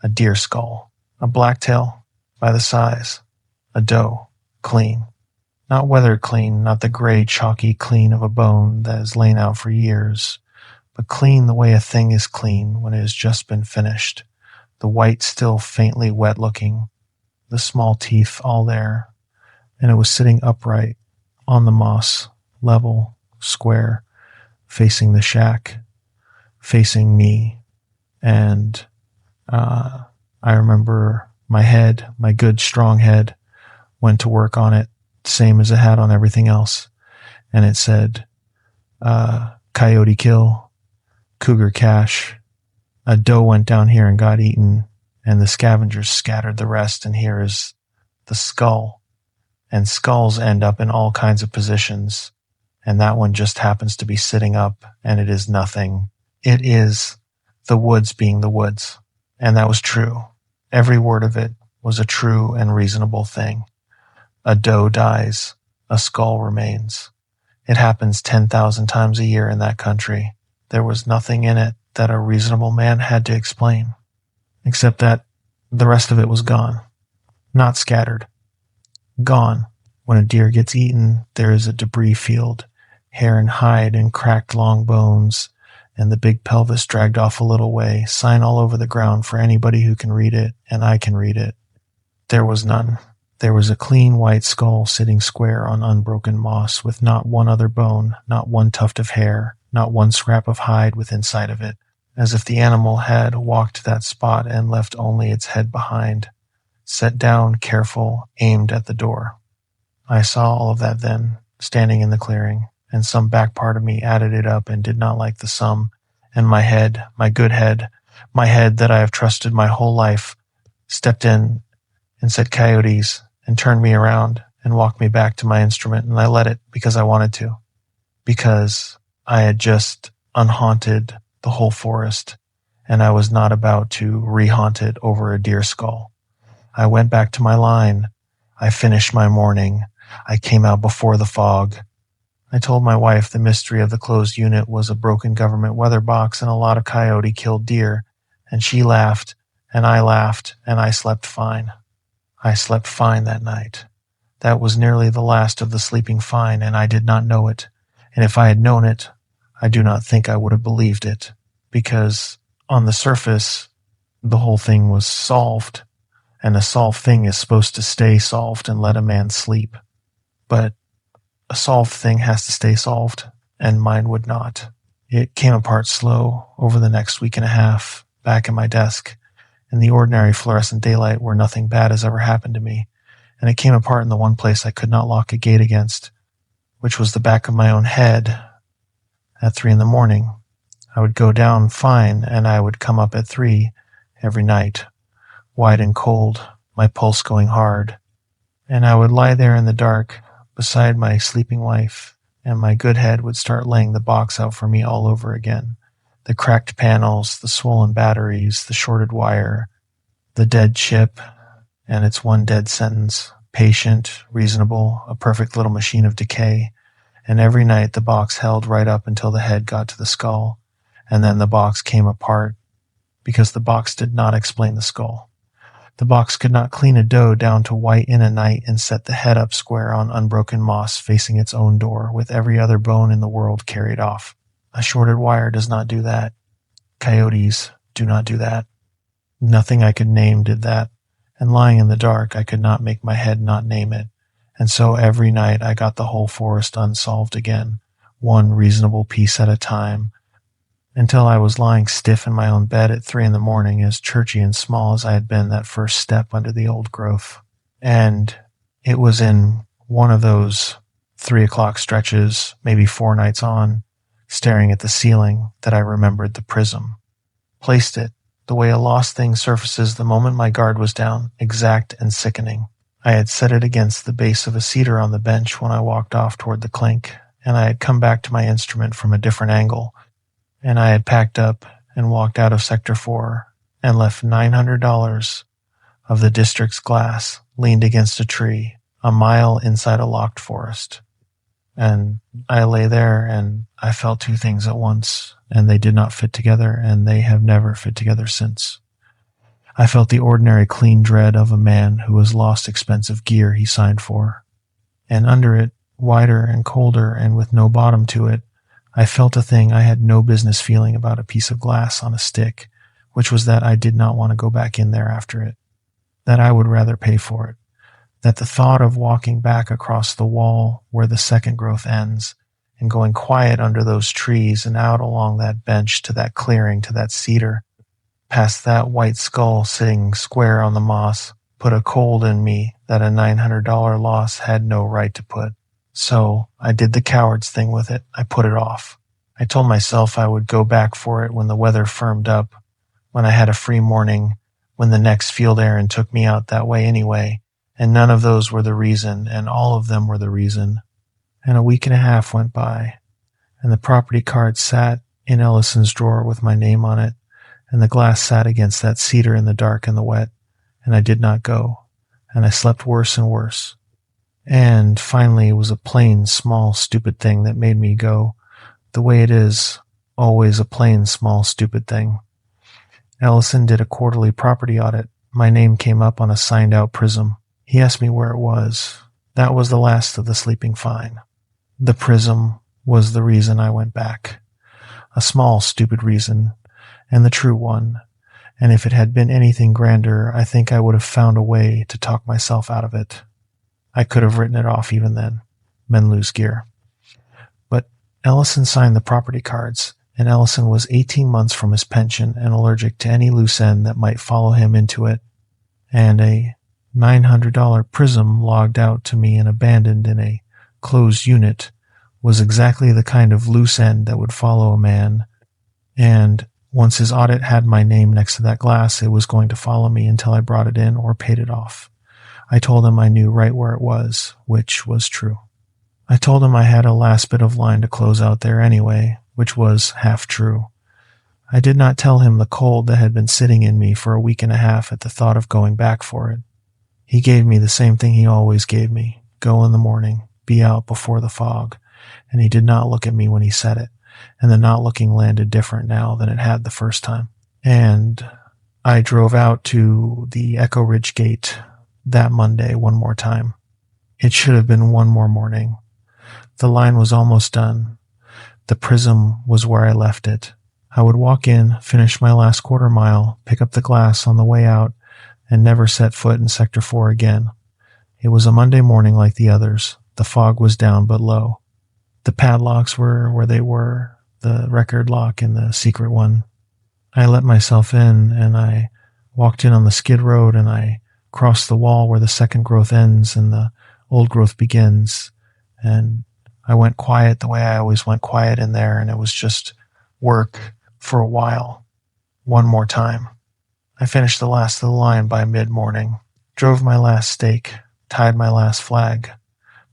A deer skull, a blacktail, by the size, a doe, clean. Not weathered clean, not the gray, chalky clean of a bone that has lain out for years, but clean the way a thing is clean when it has just been finished, the white still faintly wet looking, the small teeth all there, and it was sitting upright, on the moss, level, square, facing the shack, facing me, and I remember my head, my good strong head, went to work on it, same as it had on everything else, and it said, coyote kill, cougar cache, a doe went down here and got eaten, and the scavengers scattered the rest, and here is the skull, and skulls end up in all kinds of positions, and that one just happens to be sitting up, and it is nothing. It is the woods being the woods, and that was true. Every word of it was a true and reasonable thing. A doe dies, a skull remains. It happens 10,000 times a year in that country. There was nothing in it that a reasonable man had to explain, except that the rest of it was gone. Not scattered. Gone. When a deer gets eaten, there is a debris field, hair and hide and cracked long bones, and the big pelvis dragged off a little way, sign all over the ground for anybody who can read it, and I can read it. There was none. There was a clean white skull sitting square on unbroken moss with not one other bone, not one tuft of hair, not one scrap of hide within sight of it, as if the animal had walked to that spot and left only its head behind, set down, careful, aimed at the door. I saw all of that then, standing in the clearing, and some back part of me added it up and did not like the sum, and my head, my good head, my head that I have trusted my whole life, stepped in and said coyotes, and turned me around and walked me back to my instrument, and I let it because I wanted to, because I had just unhaunted the whole forest, and I was not about to rehaunt it over a deer skull. I went back to my line. I finished my morning. I came out before the fog. I told my wife the mystery of the closed unit was a broken government weather box and a lot of coyote killed deer, and she laughed, and I slept fine. I slept fine that night. That was nearly the last of the sleeping fine, and I did not know it. And if I had known it, I do not think I would have believed it, because on the surface, the whole thing was solved, and a solved thing is supposed to stay solved and let a man sleep. But a solved thing has to stay solved, and mine would not. It came apart slow over the next week and a half, back at my desk, in the ordinary fluorescent daylight where nothing bad has ever happened to me, and it came apart in the one place I could not lock a gate against, which was the back of my own head. At 3 a.m, I would go down fine, and I would come up at 3 every night, white and cold, my pulse going hard, and I would lie there in the dark beside my sleeping wife, and my good head would start laying the box out for me all over again. The cracked panels, the swollen batteries, the shorted wire, the dead chip, and its one dead sentence, patient, reasonable, a perfect little machine of decay. And every night the box held right up until the head got to the skull, and then the box came apart, because the box did not explain the skull. The box could not clean a doe down to white in a night and set the head up square on unbroken moss facing its own door, with every other bone in the world carried off. A shorted wire does not do that. Coyotes do not do that. Nothing I could name did that, and lying in the dark I could not make my head not name it, and so every night I got the whole forest unsolved again, one reasonable piece at a time, until I was lying stiff in my own bed at 3 a.m, as churchy and small as I had been that first step under the old growth. And it was in one of those 3 o'clock stretches, maybe 4 nights on, staring at the ceiling, that I remembered the prism. Placed it, the way a lost thing surfaces the moment my guard was down, exact and sickening. I had set it against the base of a cedar on the bench when I walked off toward the clink, and I had come back to my instrument from a different angle, and I had packed up and walked out of Sector 4 and left $900 of the district's glass leaned against a tree, a mile inside a locked forest. And I lay there and I felt two things at once, and they did not fit together, and they have never fit together since. I felt the ordinary clean dread of a man who has lost expensive gear he signed for. And under it, wider and colder and with no bottom to it, I felt a thing I had no business feeling about a piece of glass on a stick, which was that I did not want to go back in there after it, that I would rather pay for it, that the thought of walking back across the wall where the second growth ends and going quiet under those trees and out along that bench to that clearing, to that cedar, past that white skull sitting square on the moss, put a cold in me that a $900 loss had no right to put. So I did the coward's thing with it. I put it off. I told myself I would go back for it when the weather firmed up, when I had a free morning, when the next field errand took me out that way anyway, and none of those were the reason, and all of them were the reason. And a week and a half went by, and the property card sat in Ellison's drawer with my name on it, and the glass sat against that cedar in the dark and the wet, and I did not go, and I slept worse and worse. And finally it was a plain, small, stupid thing that made me go, the way it is, always a plain, small, stupid thing. Ellison did a quarterly property audit. My name came up on a signed-out prism. He asked me where it was. That was the last of the sleeping fine. The prism was the reason I went back. A small, stupid reason, and the true one. And if it had been anything grander, I think I would have found a way to talk myself out of it. I could have written it off even then. Men lose gear. But Ellison signed the property cards, and Ellison was 18 months from his pension and allergic to any loose end that might follow him into it. And a $900 prism logged out to me and abandoned in a closed unit was exactly the kind of loose end that would follow a man. And once his audit had my name next to that glass, it was going to follow me until I brought it in or paid it off. I told him I knew right where it was, which was true. I told him I had a last bit of line to close out there anyway, which was half true. I did not tell him the cold that had been sitting in me for a week and a half at the thought of going back for it. He gave me the same thing he always gave me: go in the morning, be out before the fog, and he did not look at me when he said it, and the not looking landed different now than it had the first time. And I drove out to the Echo Ridge Gate that Monday one more time. It should have been one more morning. The line was almost done. The prism was where I left it. I would walk in, finish my last quarter mile, pick up the glass on the way out, and never set foot in Sector 4 again. It was a Monday morning like the others. The fog was down but low. The padlocks were where they were, the record lock and the secret one. I let myself in, and I walked in on the skid road, and I crossed the wall where the second growth ends and the old growth begins, and I went quiet the way I always went quiet in there, and it was just work for a while. One more time. I finished the last of the line by mid-morning, drove my last stake, tied my last flag,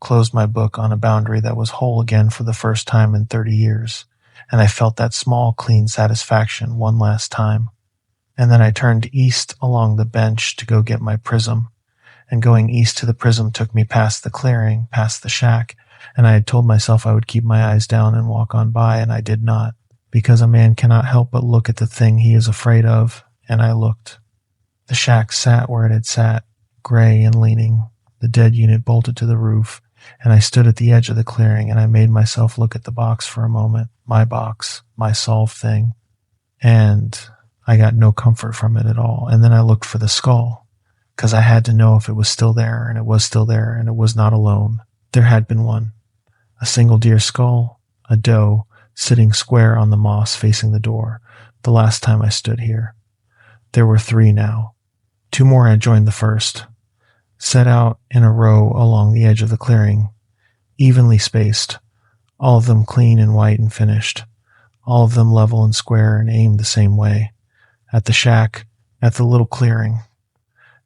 closed my book on a boundary that was whole again for the first time in 30 years, and I felt that small, clean satisfaction one last time. And then I turned east along the bench to go get my prism, and going east to the prism took me past the clearing, past the shack, and I had told myself I would keep my eyes down and walk on by, and I did not, because a man cannot help but look at the thing he is afraid of, and I looked. The shack sat where it had sat, gray and leaning. The dead unit bolted to the roof, and I stood at the edge of the clearing, and I made myself look at the box for a moment, my box, my solved thing, and I got no comfort from it at all. And then I looked for the skull, because I had to know if it was still there, and it was still there, and it was not alone. There had been one. A single deer skull, a doe, sitting square on the moss facing the door, the last time I stood here. There were 3 now. 2 more had joined the first, set out in a row along the edge of the clearing, evenly spaced, all of them clean and white and finished, all of them level and square and aimed the same way, at the shack, at the little clearing,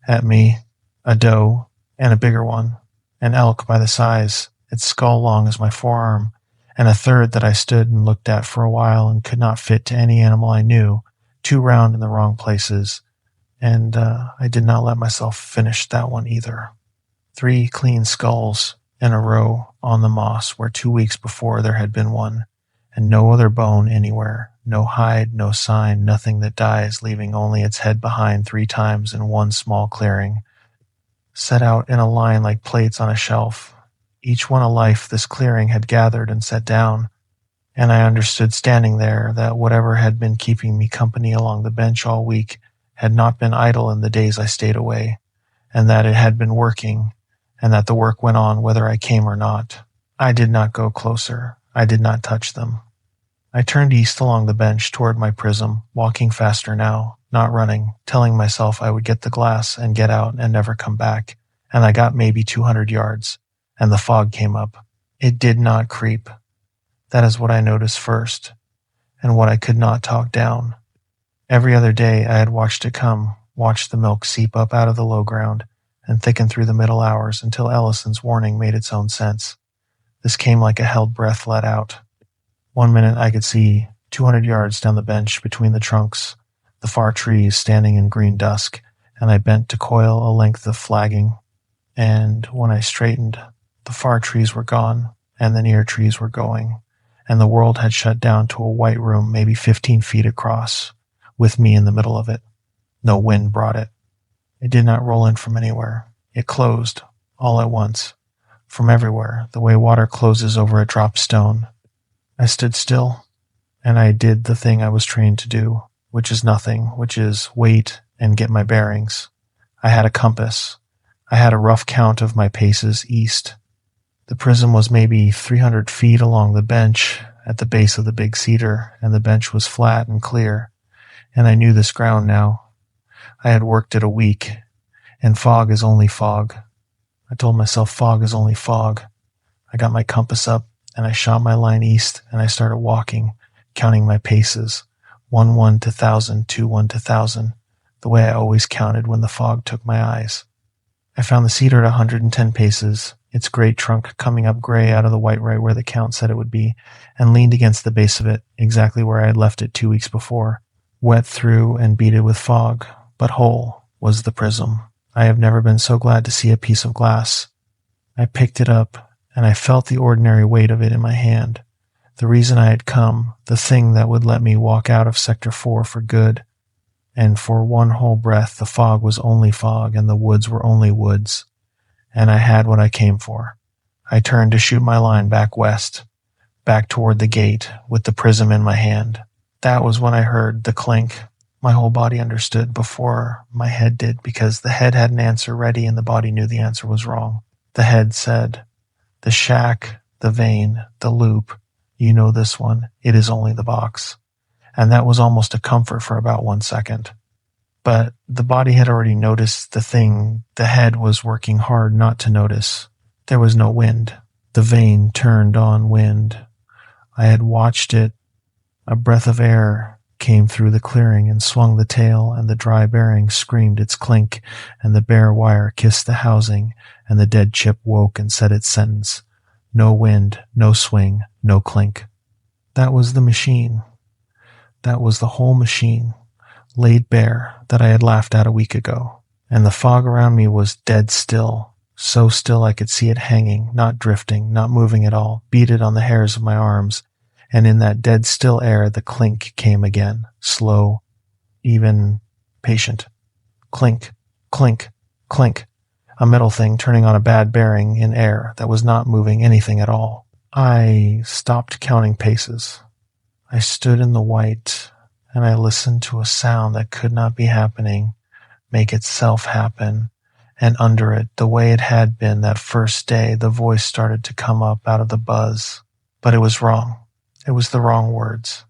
at me, a doe, and a bigger one, an elk by the size, its skull long as my forearm, and a third that I stood and looked at for a while and could not fit to any animal I knew, too round in the wrong places, and I did not let myself finish that one either. 3 clean skulls in a row on the moss where 2 weeks before there had been one, and no other bone anywhere, no hide, no sign, nothing that dies, leaving only its head behind 3 times in one small clearing, set out in a line like plates on a shelf, each one a life this clearing had gathered and set down, and I understood standing there that whatever had been keeping me company along the bench all week had not been idle in the days I stayed away, and that it had been working, and that the work went on whether I came or not. I did not go closer. I did not touch them. I turned east along the bench toward my prism, walking faster now, not running, telling myself I would get the glass and get out and never come back, and I got maybe 200 yards, and the fog came up. It did not creep. That is what I noticed first, and what I could not talk down. Every other day I had watched it come, watched the milk seep up out of the low ground, and thicken through the middle hours until Ellison's warning made its own sense. This came like a held breath let out. One minute I could see 200 yards down the bench between the trunks, the far trees standing in green dusk, and I bent to coil a length of flagging. And when I straightened, the far trees were gone, and the near trees were going, and the world had shut down to a white room maybe 15 feet across, with me in the middle of it. No wind brought it. It did not roll in from anywhere. It closed, all at once, from everywhere, the way water closes over a dropped stone. I stood still, and I did the thing I was trained to do, which is nothing, which is wait and get my bearings. I had a compass. I had a rough count of my paces east. The prism was maybe 300 feet along the bench at the base of the big cedar, and the bench was flat and clear, and I knew this ground now. I had worked it a week, and fog is only fog. I told myself fog is only fog. I got my compass up, and I shot my line east, and I started walking, counting my paces, 1-1 to 1,000, 2-1 to 1,000, the way I always counted when the fog took my eyes. I found the cedar at 110 paces, its great trunk coming up gray out of the white right where the Count said it would be, and leaned against the base of it, exactly where I had left it 2 weeks before. Wet through and beaded with fog, but whole, was the prism. I have never been so glad to see a piece of glass. I picked it up, and I felt the ordinary weight of it in my hand. The reason I had come, the thing that would let me walk out of Sector 4 for good. And for one whole breath the fog was only fog, and the woods were only woods. And I had what I came for. I turned to shoot my line back west, back toward the gate, with the prism in my hand. That was when I heard the clink. My whole body understood before my head did, because the head had an answer ready and the body knew the answer was wrong. The head said, "The shack, the vein, the loop, you know this one, it is only the box." And that was almost a comfort for about 1 second. But the body had already noticed the thing the head was working hard not to notice. There was no wind. The vein turned on wind. I had watched it. A breath of air came through the clearing and swung the tail, and the dry bearing screamed its clink, and the bare wire kissed the housing, and the dead chip woke and said its sentence. No wind, no swing, no clink. That was the machine. That was the whole machine, laid bare, that I had laughed at a week ago. And the fog around me was dead still, so still I could see it hanging, not drifting, not moving at all, beaded on the hairs of my arms. And in that dead still air the clink came again, slow, even patient. Clink, clink, clink. A metal thing turning on a bad bearing in air that was not moving anything at all. I stopped counting paces. I stood in the white, and I listened to a sound that could not be happening make itself happen, and under it, the way it had been that first day, the voice started to come up out of the buzz. But it was wrong. It was the wrong words.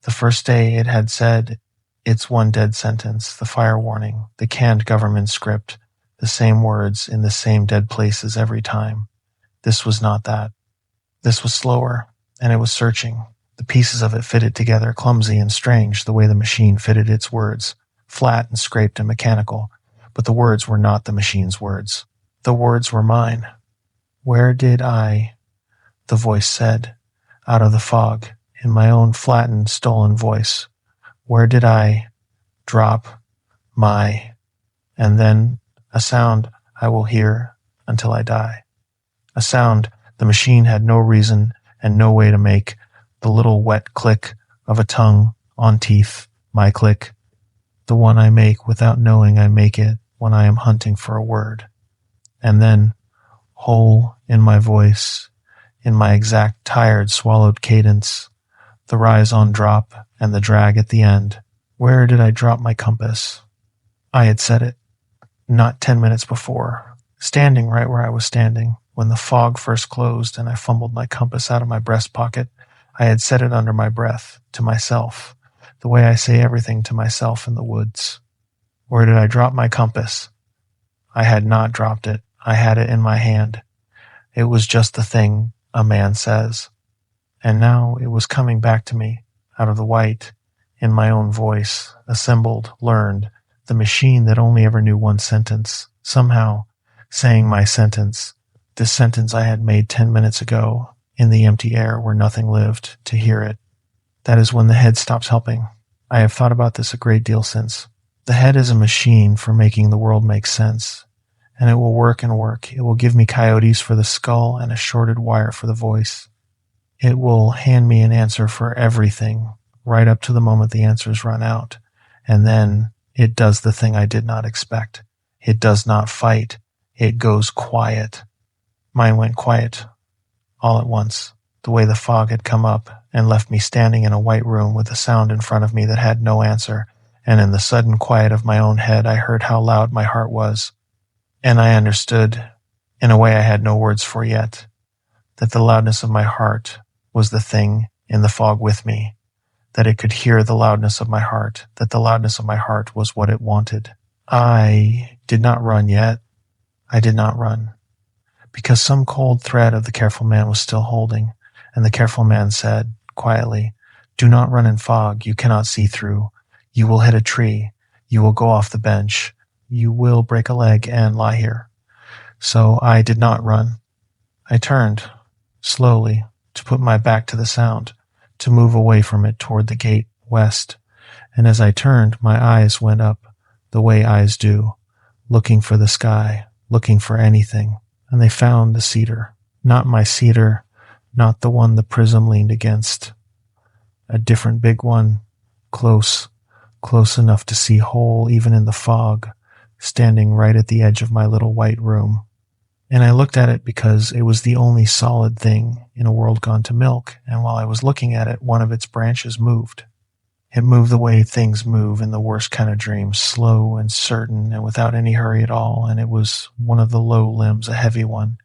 The first day it had said, "It's one dead sentence, the fire warning, the canned government script, the same words in the same dead places every time." This was not that. This was slower, and it was searching. The pieces of it fitted together, clumsy and strange, the way the machine fitted its words, flat and scraped and mechanical. But the words were not the machine's words. The words were mine. "Where did I," the voice said, out of the fog, in my own flattened, stolen voice, "where did I drop my," and then a sound I will hear until I die. A sound the machine had no reason and no way to make, the little wet click of a tongue on teeth, my click, the one I make without knowing I make it when I am hunting for a word. And then, whole in my voice, in my exact tired swallowed cadence, the rise on drop and the drag at the end. Where did I drop my compass? I had said it, not 10 minutes before, standing right where I was standing, when the fog first closed and I fumbled my compass out of my breast pocket. I had said it under my breath, to myself, the way I say everything to myself in the woods. Where did I drop my compass? I had not dropped it. I had it in my hand. It was just the thing a man says. And now it was coming back to me, out of the white, in my own voice, assembled, learned, the machine that only ever knew one sentence, somehow, saying my sentence, this sentence I had made 10 minutes ago, in the empty air where nothing lived, to hear it. That is when the head stops helping. I have thought about this a great deal since. The head is a machine for making the world make sense, and it will work and work. It will give me coyotes for the skull and a shorted wire for the voice. It will hand me an answer for everything, right up to the moment the answers run out, and then it does the thing I did not expect. It does not fight. It goes quiet. Mine went quiet. All at once, the way the fog had come up and left me standing in a white room with a sound in front of me that had no answer, and in the sudden quiet of my own head I heard how loud my heart was. And I understood, in a way I had no words for yet, that the loudness of my heart was the thing in the fog with me, that it could hear the loudness of my heart, that the loudness of my heart was what it wanted. I did not run yet. I did not run. Because some cold thread of the careful man was still holding, and the careful man said, quietly, "Do not run in fog you cannot see through. You will hit a tree. You will go off the bench. You will break a leg and lie here." So I did not run. I turned, slowly, to put my back to the sound, to move away from it toward the gate west, and as I turned, my eyes went up, the way eyes do, looking for the sky, looking for anything, and they found the cedar. Not my cedar, not the one the prism leaned against. A different big one, close, close enough to see whole even in the fog, standing right at the edge of my little white room. And I looked at it because it was the only solid thing in a world gone to milk, and while I was looking at it, one of its branches moved. It moved the way things move in the worst kind of dreams, slow and certain and without any hurry at all, and it was one of the low limbs, a heavy one,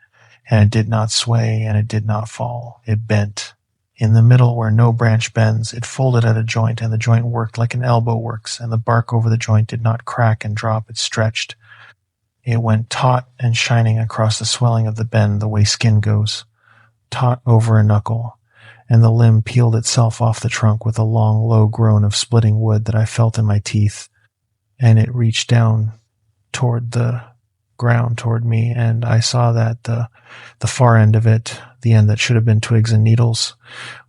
and it did not sway and it did not fall. It bent. In the middle where no branch bends, it folded at a joint, and the joint worked like an elbow works, and the bark over the joint did not crack and drop, it stretched. It went taut and shining across the swelling of the bend the way skin goes, taut over a knuckle, and the limb peeled itself off the trunk with a long, low groan of splitting wood that I felt in my teeth, and it reached down toward the ground toward me, and I saw that the far end of it, the end that should have been twigs and needles,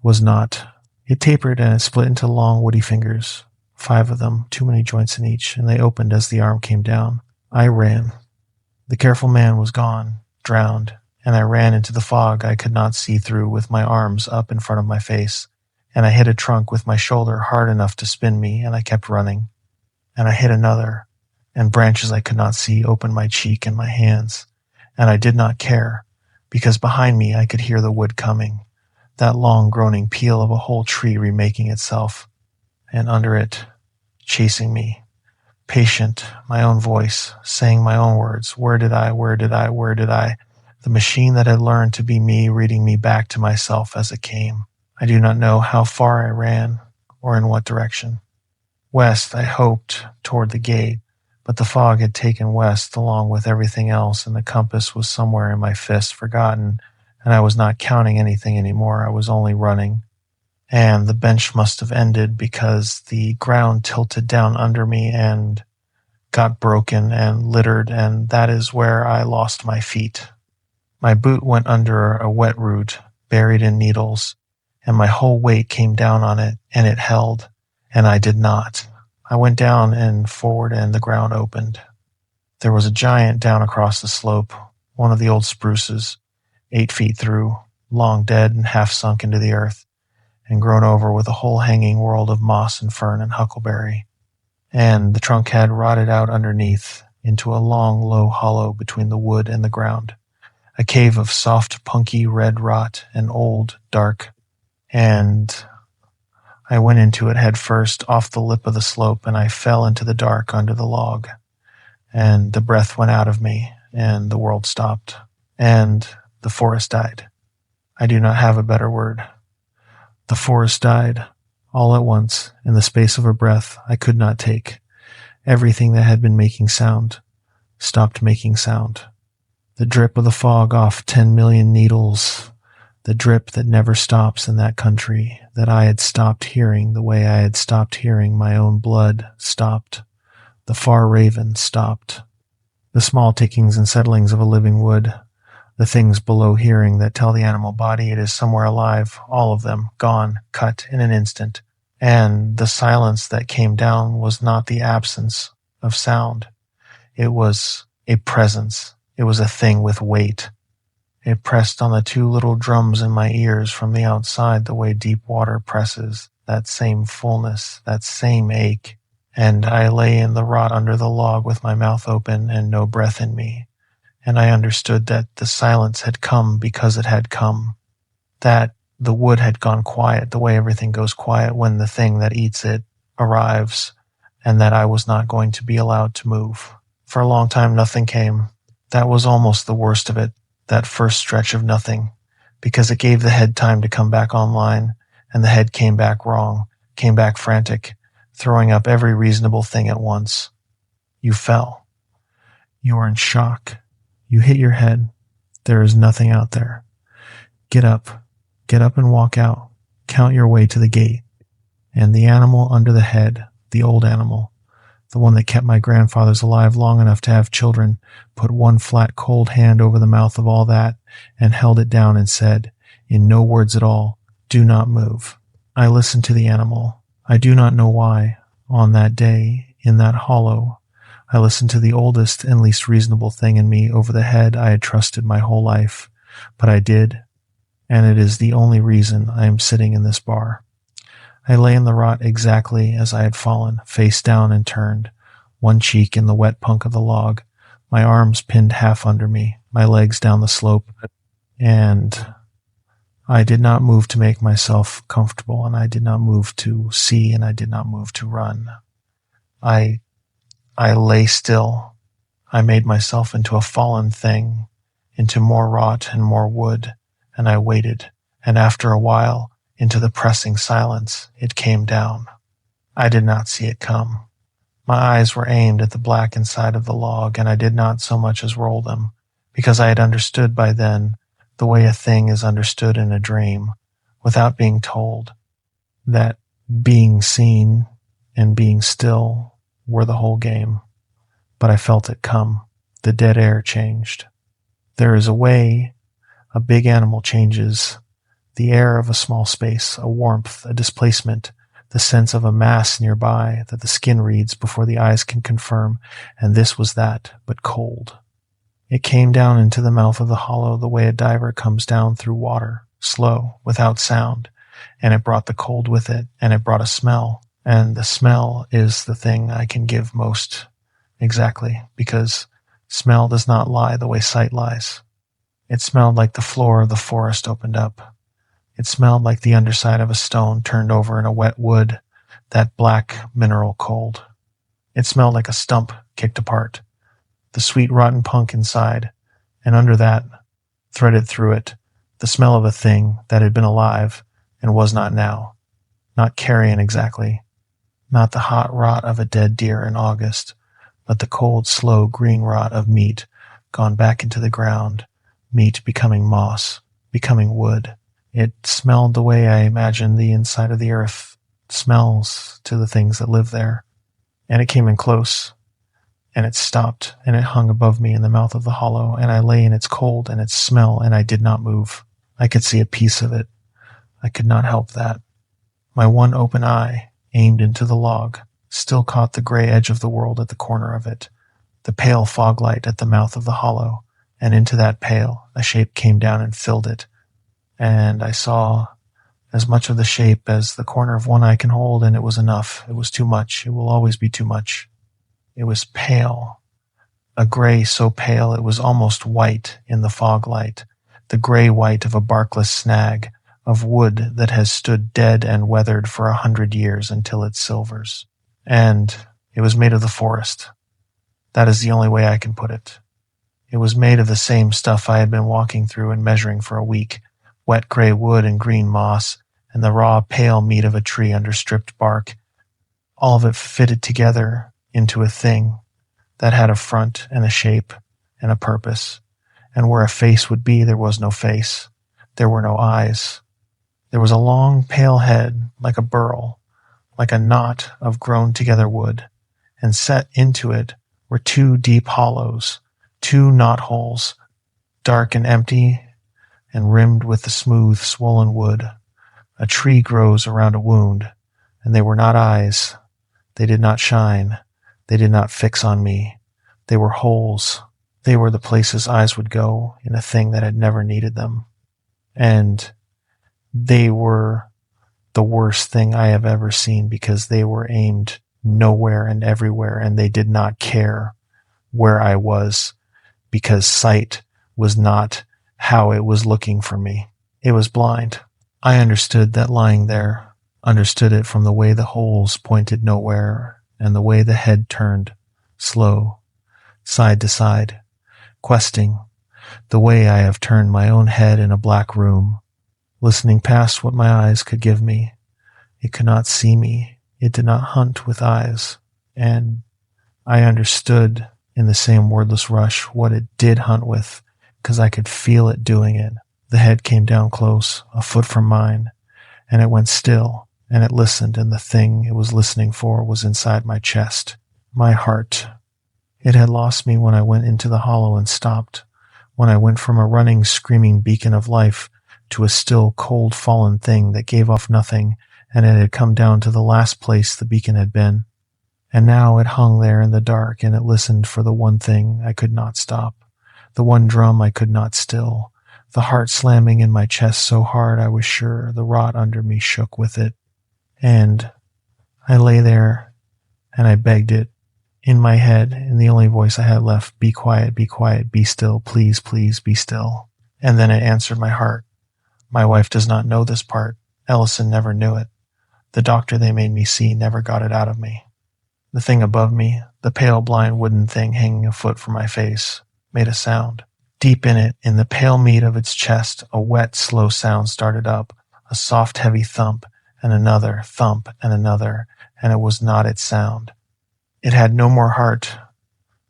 was not. It tapered and it split into long, woody fingers, 5 of them, too many joints in each, and they opened as the arm came down. I ran. The careful man was gone, drowned, and I ran into the fog I could not see through with my arms up in front of my face, and I hit a trunk with my shoulder hard enough to spin me, and I kept running. And I hit another, and branches I could not see opened my cheek and my hands, and I did not care, because behind me I could hear the wood coming, that long groaning peal of a whole tree remaking itself, and under it, chasing me, patient, my own voice, saying my own words, where did I, the machine that had learned to be me reading me back to myself as it came. I do not know how far I ran, or in what direction. West, I hoped, toward the gate, but the fog had taken west along with everything else, and the compass was somewhere in my fist, forgotten, and I was not counting anything anymore, I was only running. And the bench must have ended because the ground tilted down under me and got broken and littered, and that is where I lost my feet. My boot went under a wet root, buried in needles, and my whole weight came down on it, and it held, and I did not. I went down and forward, and the ground opened. There was a giant down across the slope, one of the old spruces, 8 feet through, long dead and half sunk into the earth, and grown over with a whole hanging world of moss and fern and huckleberry. And the trunk had rotted out underneath into a long, low hollow between the wood and the ground, a cave of soft, punky red rot and old, dark. And I went into it head first off the lip of the slope, and I fell into the dark under the log. And the breath went out of me, and the world stopped, and the forest died. I do not have a better word. The forest died, all at once, in the space of a breath I could not take. Everything that had been making sound stopped making sound. The drip of the fog off 10 million needles, the drip that never stops in that country, that I had stopped hearing the way I had stopped hearing my own blood, stopped. The far raven stopped. The small tickings and settlings of a living wood, the things below hearing that tell the animal body it is somewhere alive, all of them gone, cut in an instant. And the silence that came down was not the absence of sound. It was a presence. It was a thing with weight. It pressed on the 2 little drums in my ears from the outside the way deep water presses, that same fullness, that same ache. And I lay in the rot under the log with my mouth open and no breath in me. And I understood that the silence had come because it had come, that the wood had gone quiet the way everything goes quiet when the thing that eats it arrives, and that I was not going to be allowed to move. For a long time nothing came. That was almost the worst of it, that first stretch of nothing, because it gave the head time to come back online, and the head came back wrong, came back frantic, throwing up every reasonable thing at once. You fell. You are in shock. You hit your head. There is nothing out there. Get up. Get up and walk out. Count your way to the gate. And the animal under the head, the old animal, the one that kept my grandfathers alive long enough to have children, put one flat, cold hand over the mouth of all that and held it down and said, in no words at all, "Do not move." I listened to the animal. I do not know why, on that day, in that hollow, I listened to the oldest and least reasonable thing in me over the head I had trusted my whole life. But I did, and it is the only reason I am sitting in this bar. I lay in the rot exactly as I had fallen, face down and turned, one cheek in the wet punk of the log, my arms pinned half under me, my legs down the slope, and I did not move to make myself comfortable, and I did not move to see, and I did not move to run. I lay still. I made myself into a fallen thing, into more rot and more wood, and I waited, and after a while, into the pressing silence, it came down. I did not see it come. My eyes were aimed at the black inside of the log, and I did not so much as roll them, because I had understood by then the way a thing is understood in a dream, without being told, that being seen and being still were the whole game. But I felt it come. The dead air changed. There is a way a big animal changes the air of a small space, a warmth, a displacement, the sense of a mass nearby that the skin reads before the eyes can confirm, and this was that, but cold. It came down into the mouth of the hollow the way a diver comes down through water, slow, without sound, and it brought the cold with it, and it brought a smell, and the smell is the thing I can give most exactly, because smell does not lie the way sight lies. It smelled like the floor of the forest opened up. It smelled like the underside of a stone turned over in a wet wood, that black mineral cold. It smelled like a stump kicked apart, the sweet rotten punk inside, and under that, threaded through it, the smell of a thing that had been alive and was not now, not carrion exactly, not the hot rot of a dead deer in August, but the cold, slow green rot of meat gone back into the ground, meat becoming moss, becoming wood. It smelled the way I imagine the inside of the earth smells to the things that live there. And it came in close, and it stopped, and it hung above me in the mouth of the hollow, and I lay in its cold and its smell, and I did not move. I could see a piece of it. I could not help that. My one open eye, aimed into the log, still caught the gray edge of the world at the corner of it, the pale fog light at the mouth of the hollow, and into that pale a shape came down and filled it, and I saw as much of the shape as the corner of one eye can hold, and it was enough. It was too much. It will always be too much. It was pale, a gray so pale it was almost white in the fog light, the gray white of a barkless snag, of wood that has stood dead and weathered for 100 years until it silvers. And it was made of the forest. That is the only way I can put it. It was made of the same stuff I had been walking through and measuring for a week, wet gray wood and green moss, and the raw, pale meat of a tree under stripped bark, all of it fitted together into a thing that had a front and a shape and a purpose, and where a face would be there was no face. There were no eyes. There was a long, pale head, like a burl, like a knot of grown-together wood, and set into it were two deep hollows, two knot-holes, dark and empty, and rimmed with the smooth, swollen wood. A tree grows around a wound, and they were not eyes. They did not shine. They did not fix on me. They were holes. They were the places eyes would go in a thing that had never needed them. And they were the worst thing I have ever seen because they were aimed nowhere and everywhere, and they did not care where I was because sight was not how it was looking for me. It was blind. I understood that lying there, understood it from the way the holes pointed nowhere and the way the head turned, slow, side to side, questing, the way I have turned my own head in a black room, listening past what my eyes could give me. It could not see me. It did not hunt with eyes. And I understood in the same wordless rush what it did hunt with, because I could feel it doing it. The head came down close, a foot from mine, and it went still, and it listened, and the thing it was listening for was inside my chest. My heart. It had lost me when I went into the hollow and stopped, when I went from a running, screaming beacon of life to a still, cold, fallen thing that gave off nothing, and it had come down to the last place the beacon had been. And now it hung there in the dark, and it listened for the one thing I could not stop, the one drum I could not still, the heart slamming in my chest so hard I was sure the rot under me shook with it. And I lay there, and I begged it, in my head, in the only voice I had left, be quiet, be still, please, please, be still. And then it answered my heart. My wife does not know this part. Ellison never knew it. The doctor they made me see never got it out of me. The thing above me, the pale blind wooden thing hanging a foot from my face, made a sound. Deep in it, in the pale meat of its chest, a wet, slow sound started up, a soft, heavy thump, and another thump, and another, and it was not its sound. It had no more heart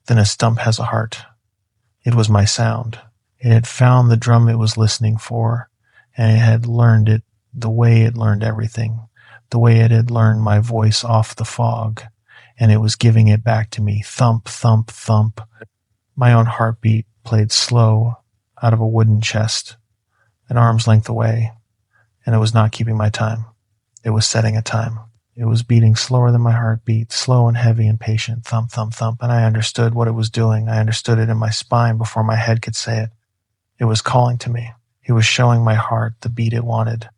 than a stump has a heart. It was my sound. It had found the drum it was listening for, and it had learned it the way it learned everything, the way it had learned my voice off the fog, and it was giving it back to me, thump, thump, thump. My own heartbeat played slow out of a wooden chest, an arm's length away, and it was not keeping my time. It was setting a time. It was beating slower than my heartbeat, slow and heavy and patient, thump, thump, thump, and I understood what it was doing. I understood it in my spine before my head could say it. It was calling to me. It was showing my heart the beat it wanted,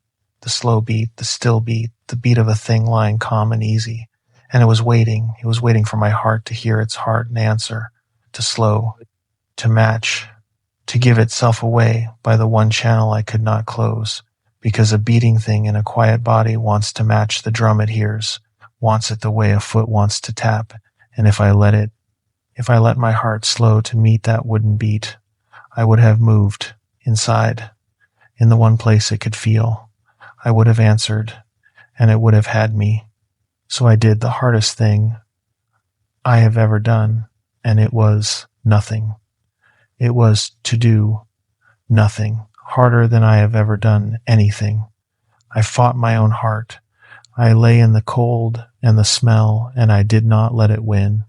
the slow beat, the still beat, the beat of a thing lying calm and easy. And it was waiting for my heart to hear its heart and answer, to slow, to match, to give itself away by the one channel I could not close. Because a beating thing in a quiet body wants to match the drum it hears, wants it the way a foot wants to tap, and if I let my heart slow to meet that wooden beat, I would have moved inside, in the one place it could feel. I would have answered, and it would have had me. So I did the hardest thing I have ever done, and it was nothing. It was to do nothing. Harder than I have ever done anything. I fought my own heart. I lay in the cold and the smell, and I did not let it win.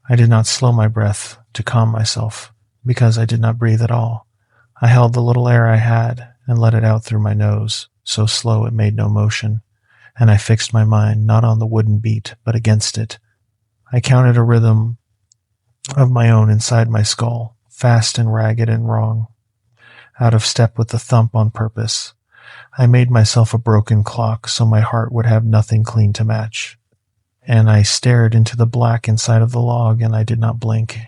I did not slow my breath to calm myself, because I did not breathe at all. I held the little air I had and let it out through my nose, so slow it made no motion, and I fixed my mind not on the wooden beat, but against it. I counted a rhythm of my own inside my skull, fast and ragged and wrong, out of step with the thump on purpose. I made myself a broken clock so my heart would have nothing clean to match. And I stared into the black inside of the log, and I did not blink.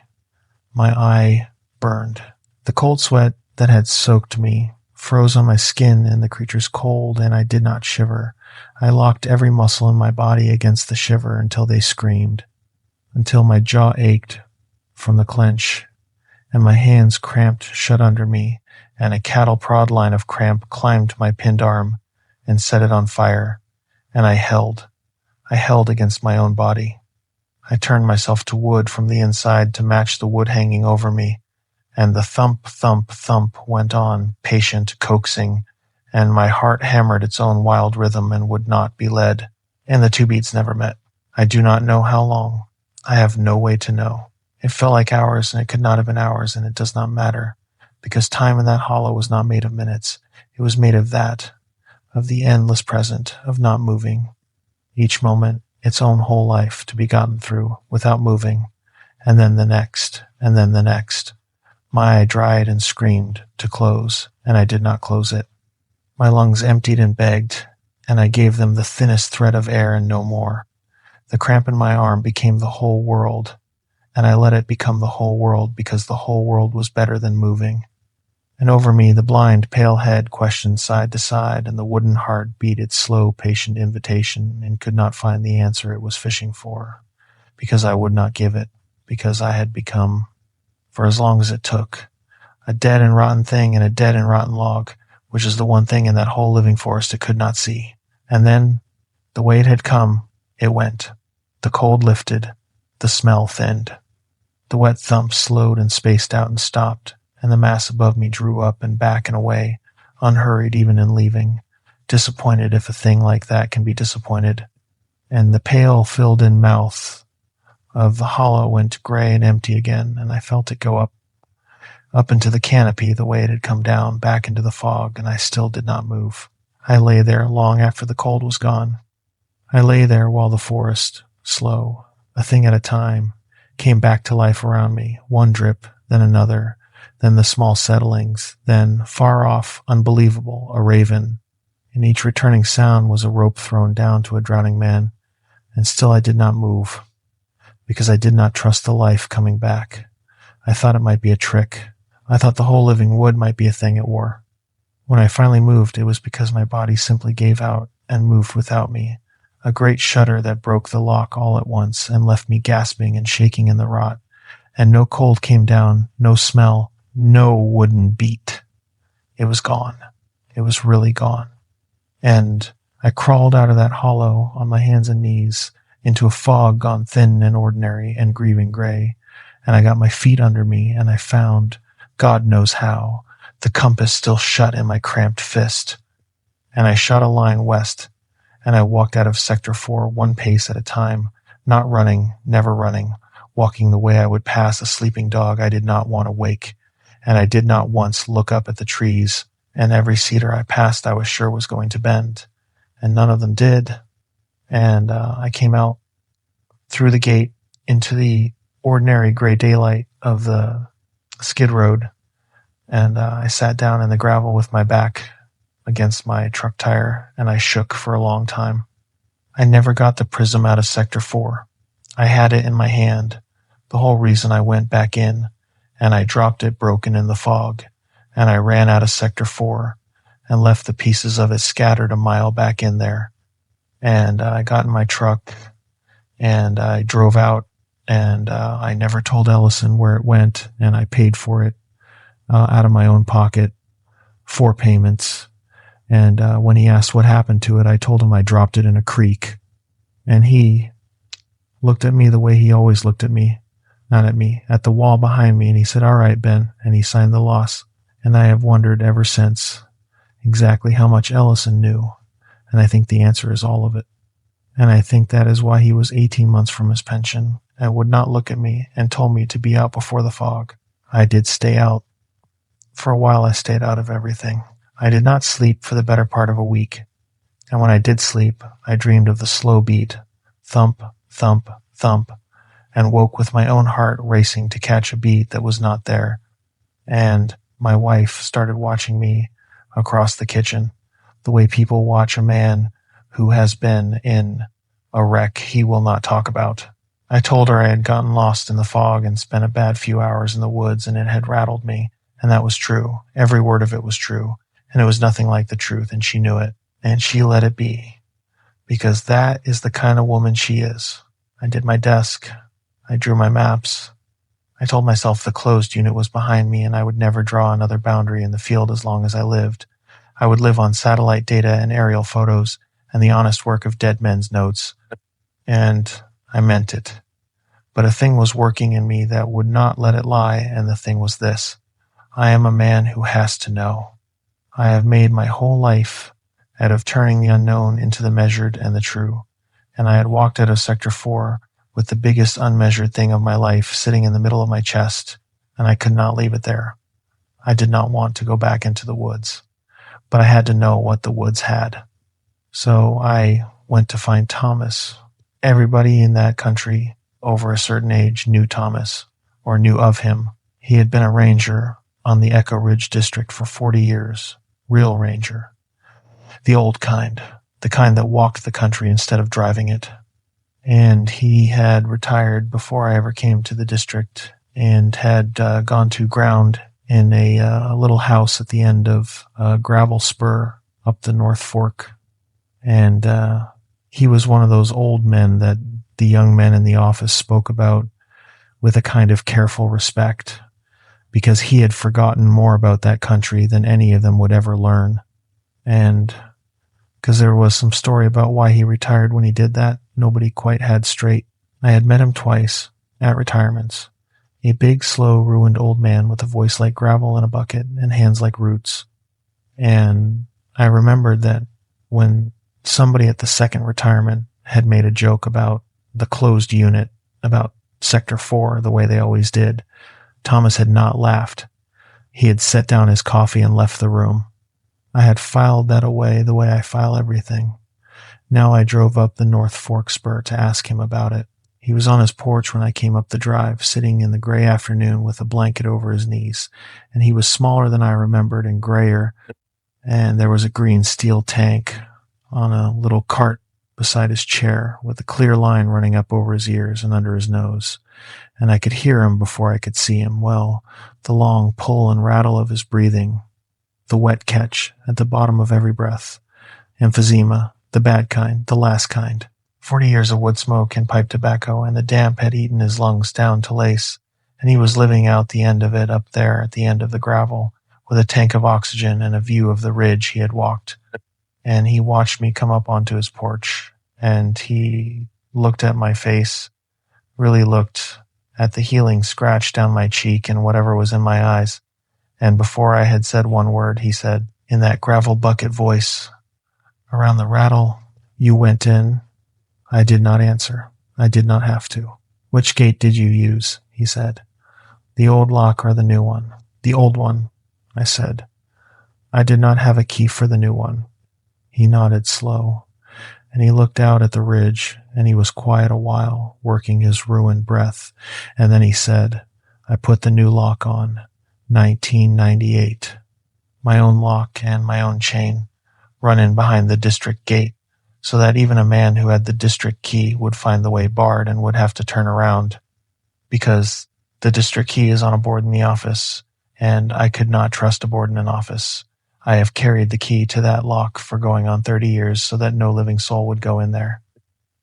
My eye burned. The cold sweat that had soaked me froze on my skin in the creature's cold, and I did not shiver. I locked every muscle in my body against the shiver until they screamed, until my jaw ached from the clench, and my hands cramped shut under me, and a cattle prod line of cramp climbed my pinned arm and set it on fire, and I held against my own body. I turned myself to wood from the inside to match the wood hanging over me, and the thump, thump, thump went on, patient, coaxing, and my heart hammered its own wild rhythm and would not be led, and the two beats never met. I do not know how long. I have no way to know. It felt like hours, and it could not have been hours, and it does not matter, because time in that hollow was not made of minutes. It was made of that, of the endless present, of not moving. Each moment, its own whole life to be gotten through without moving, and then the next, and then the next. My eye dried and screamed to close, and I did not close it. My lungs emptied and begged, and I gave them the thinnest thread of air and no more. The cramp in my arm became the whole world, and I let it become the whole world because the whole world was better than moving. And over me the blind, pale head questioned side to side, and the wooden heart beat its slow, patient invitation and could not find the answer it was fishing for, because I would not give it, because I had become, for as long as it took, a dead and rotten thing in a dead and rotten log, which is the one thing in that whole living forest it could not see. And then, the way it had come, it went. The cold lifted, the smell thinned. The wet thump slowed and spaced out and stopped, and the mass above me drew up and back and away, unhurried even in leaving, disappointed if a thing like that can be disappointed. And the pale filled-in mouth of the hollow went gray and empty again, and I felt it go up into the canopy the way it had come down, back into the fog, and I still did not move. I lay there long after the cold was gone. I lay there while the forest, slow, a thing at a time, came back to life around me, one drip, then another, then the small settlings, then, far off, unbelievable, a raven. In each returning sound was a rope thrown down to a drowning man, and still I did not move, because I did not trust the life coming back. I thought it might be a trick. I thought the whole living wood might be a thing it wore. When I finally moved, it was because my body simply gave out and moved without me, a great shudder that broke the lock all at once and left me gasping and shaking in the rot, and no cold came down, no smell, no wooden beat. It was gone. It was really gone. And I crawled out of that hollow on my hands and knees into a fog gone thin and ordinary and grieving gray, and I got my feet under me, and I found, God knows how, the compass still shut in my cramped fist. And I shot a line west, and I walked out of Sector 4 one pace at a time, not running, never running, walking the way I would pass a sleeping dog I did not want to wake, and I did not once look up at the trees, and every cedar I passed I was sure was going to bend, and none of them did, and I came out through the gate into the ordinary gray daylight of the skid road, and I sat down in the gravel with my back against my truck tire, and I shook for a long time. I never got the prism out of Sector 4. I had it in my hand, the whole reason I went back in, and I dropped it broken in the fog, and I ran out of Sector 4 and left the pieces of it scattered a mile back in there. And I got in my truck, and I drove out, and I never told Ellison where it went, and I paid for it out of my own pocket, 4 payments. And when he asked what happened to it, I told him I dropped it in a creek. And he looked at me the way he always looked at me, not at me, at the wall behind me, and he said, "All right, Ben," and he signed the loss. And I have wondered ever since exactly how much Ellison knew, and I think the answer is all of it. And I think that is why he was 18 months from his pension and would not look at me and told me to be out before the fog. I did stay out. For a while I stayed out of everything. I did not sleep for the better part of a week, and when I did sleep, I dreamed of the slow beat, thump, thump, thump, and woke with my own heart racing to catch a beat that was not there. And my wife started watching me across the kitchen, the way people watch a man who has been in a wreck he will not talk about. I told her I had gotten lost in the fog and spent a bad few hours in the woods, and it had rattled me, and that was true. Every word of it was true, and it was nothing like the truth, and she knew it, and she let it be, because that is the kind of woman she is. I did my desk. I drew my maps. I told myself the closed unit was behind me, and I would never draw another boundary in the field as long as I lived. I would live on satellite data and aerial photos and the honest work of dead men's notes. And I meant it. But a thing was working in me that would not let it lie, and the thing was this. I am a man who has to know. I have made my whole life out of turning the unknown into the measured and the true, and I had walked out of Sector 4 with the biggest unmeasured thing of my life sitting in the middle of my chest, and I could not leave it there. I did not want to go back into the woods, but I had to know what the woods had. So I went to find Thomas. Everybody in that country over a certain age knew Thomas, or knew of him. He had been a ranger on the Echo Ridge District for 40 years. Real ranger. The old kind. The kind that walked the country instead of driving it. And he had retired before I ever came to the district, and had gone to ground in a little house at the end of a gravel spur up the North Fork. And he was one of those old men that the young men in the office spoke about with a kind of careful respect, because he had forgotten more about that country than any of them would ever learn. And because there was some story about why he retired when he did that, nobody quite had straight. I had met him twice at retirements. A big, slow, ruined old man with a voice like gravel in a bucket and hands like roots. And I remembered that when somebody at the second retirement had made a joke about the closed unit, about Sector 4 the way they always did. Thomas had not laughed. He had set down his coffee and left the room. I had filed that away the way I file everything. Now I drove up the North Fork spur to ask him about it. He was on his porch when I came up the drive, sitting in the gray afternoon with a blanket over his knees, and he was smaller than I remembered and grayer, and there was a green steel tank on a little cart beside his chair with a clear line running up over his ears and under his nose, and I could hear him before I could see him well, the long pull and rattle of his breathing, the wet catch at the bottom of every breath, emphysema, the bad kind, the last kind. 40 years of wood smoke and pipe tobacco, and the damp had eaten his lungs down to lace, and he was living out the end of it up there at the end of the gravel, with a tank of oxygen and a view of the ridge he had walked. And he watched me come up onto his porch, and he looked at my face, really looked at the healing scratch down my cheek and whatever was in my eyes. And before I had said one word, he said, in that gravel bucket voice, around the rattle, you went in. I did not answer. I did not have to. Which gate did you use? He said. The old lock or the new one? The old one, I said. I did not have a key for the new one. He nodded slow, and he looked out at the ridge, and he was quiet a while, working his ruined breath, and then he said, I put the new lock on, 1998. My own lock and my own chain, run in behind the district gate, so that even a man who had the district key would find the way barred and would have to turn around, because the district key is on a board in the office, and I could not trust a board in an office. I have carried the key to that lock for going on 30 years so that no living soul would go in there.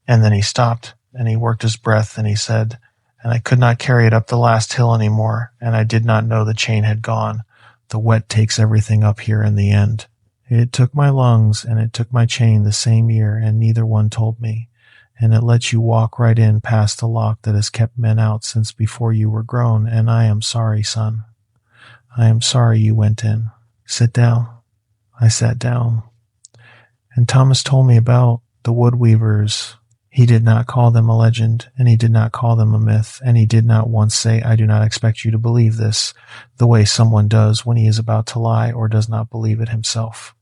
And then he stopped, and he worked his breath, and he said, and I could not carry it up the last hill anymore, and I did not know the chain had gone. The wet takes everything up here in the end. It took my lungs, and it took my chain the same year, and neither one told me. And it lets you walk right in past the lock that has kept men out since before you were grown, and I am sorry, son. I am sorry you went in. Sit down. I sat down. And Thomas told me about the wood weavers. He did not call them a legend, and he did not call them a myth, and he did not once say, I do not expect you to believe this, the way someone does when he is about to lie or does not believe it himself.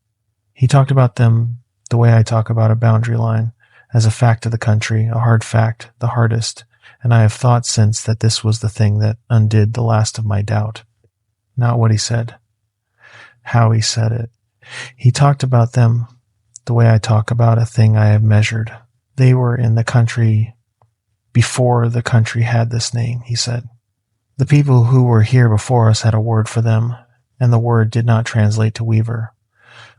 He talked about them the way I talk about a boundary line, as a fact of the country, a hard fact, the hardest, and I have thought since that this was the thing that undid the last of my doubt. Not what he said. How he said it. He talked about them the way I talk about a thing I have measured. They were in the country before the country had this name, he said. The people who were here before us had a word for them, and the word did not translate to Weaver.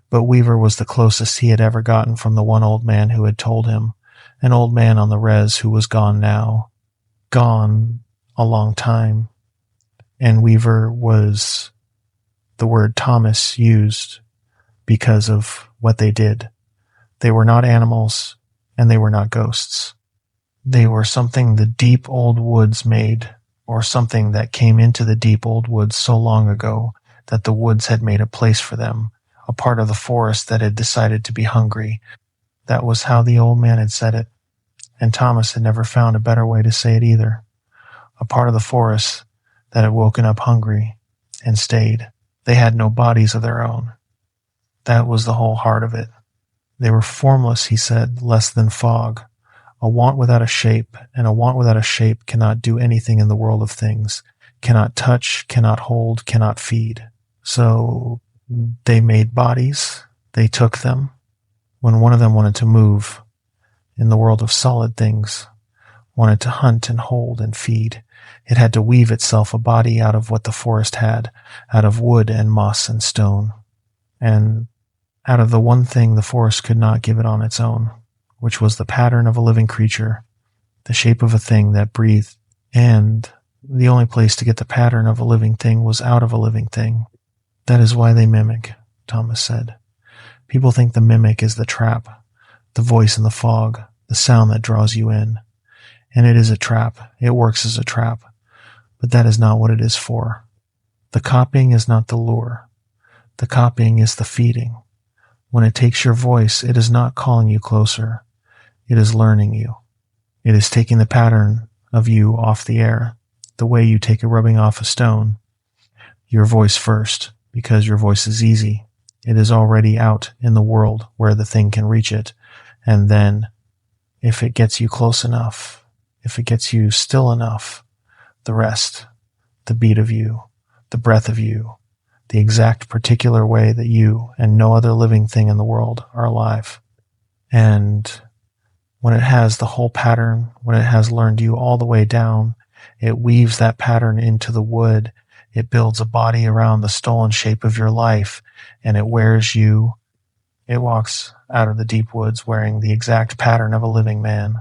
But Weaver was the closest he had ever gotten from the one old man who had told him, an old man on the res who was gone now, gone a long time, and Weaver was the word Thomas used because of what they did. They were not animals, and they were not ghosts. They were something the deep old woods made, or something that came into the deep old woods so long ago that the woods had made a place for them, a part of the forest that had decided to be hungry. That was how the old man had said it, and Thomas had never found a better way to say it either. A part of the forest that had woken up hungry and stayed. They had no bodies of their own. That was the whole heart of it. They were formless, he said, less than fog, a want without a shape, and a want without a shape cannot do anything in the world of things, cannot touch, cannot hold, cannot feed. So they made bodies, they took them. When one of them wanted to move in the world of solid things, wanted to hunt and hold and feed, it had to weave itself a body out of what the forest had, out of wood and moss and stone, and out of the one thing the forest could not give it on its own, which was the pattern of a living creature, the shape of a thing that breathed, and the only place to get the pattern of a living thing was out of a living thing. That is why they mimic, Thomas said. People think the mimic is the trap, the voice in the fog, the sound that draws you in. And it is a trap. It works as a trap. But that is not what it is for. The copying is not the lure. The copying is the feeding. When it takes your voice, it is not calling you closer. It is learning you. It is taking the pattern of you off the air, the way you take a rubbing off a stone. Your voice first, because your voice is easy. It is already out in the world where the thing can reach it. And then, if it gets you close enough, if it gets you still enough, the rest, the beat of you, the breath of you, the exact particular way that you and no other living thing in the world are alive. And when it has the whole pattern, when it has learned you all the way down, it weaves that pattern into the wood. It builds a body around the stolen shape of your life, and it wears you. It walks out of the deep woods wearing the exact pattern of a living man.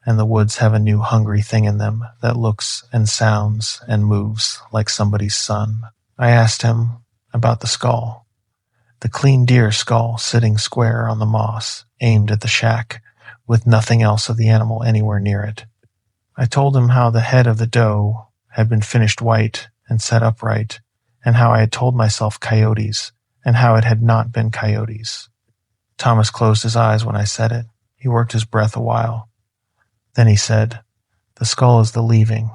And the woods have a new hungry thing in them that looks and sounds and moves like somebody's son. I asked him about the skull, the clean deer skull sitting square on the moss, aimed at the shack, with nothing else of the animal anywhere near it. I told him how the head of the doe had been finished white and set upright, and how I had told myself coyotes, and how it had not been coyotes. Thomas closed his eyes when I said it. He worked his breath a while. Then he said, "The skull is the leaving.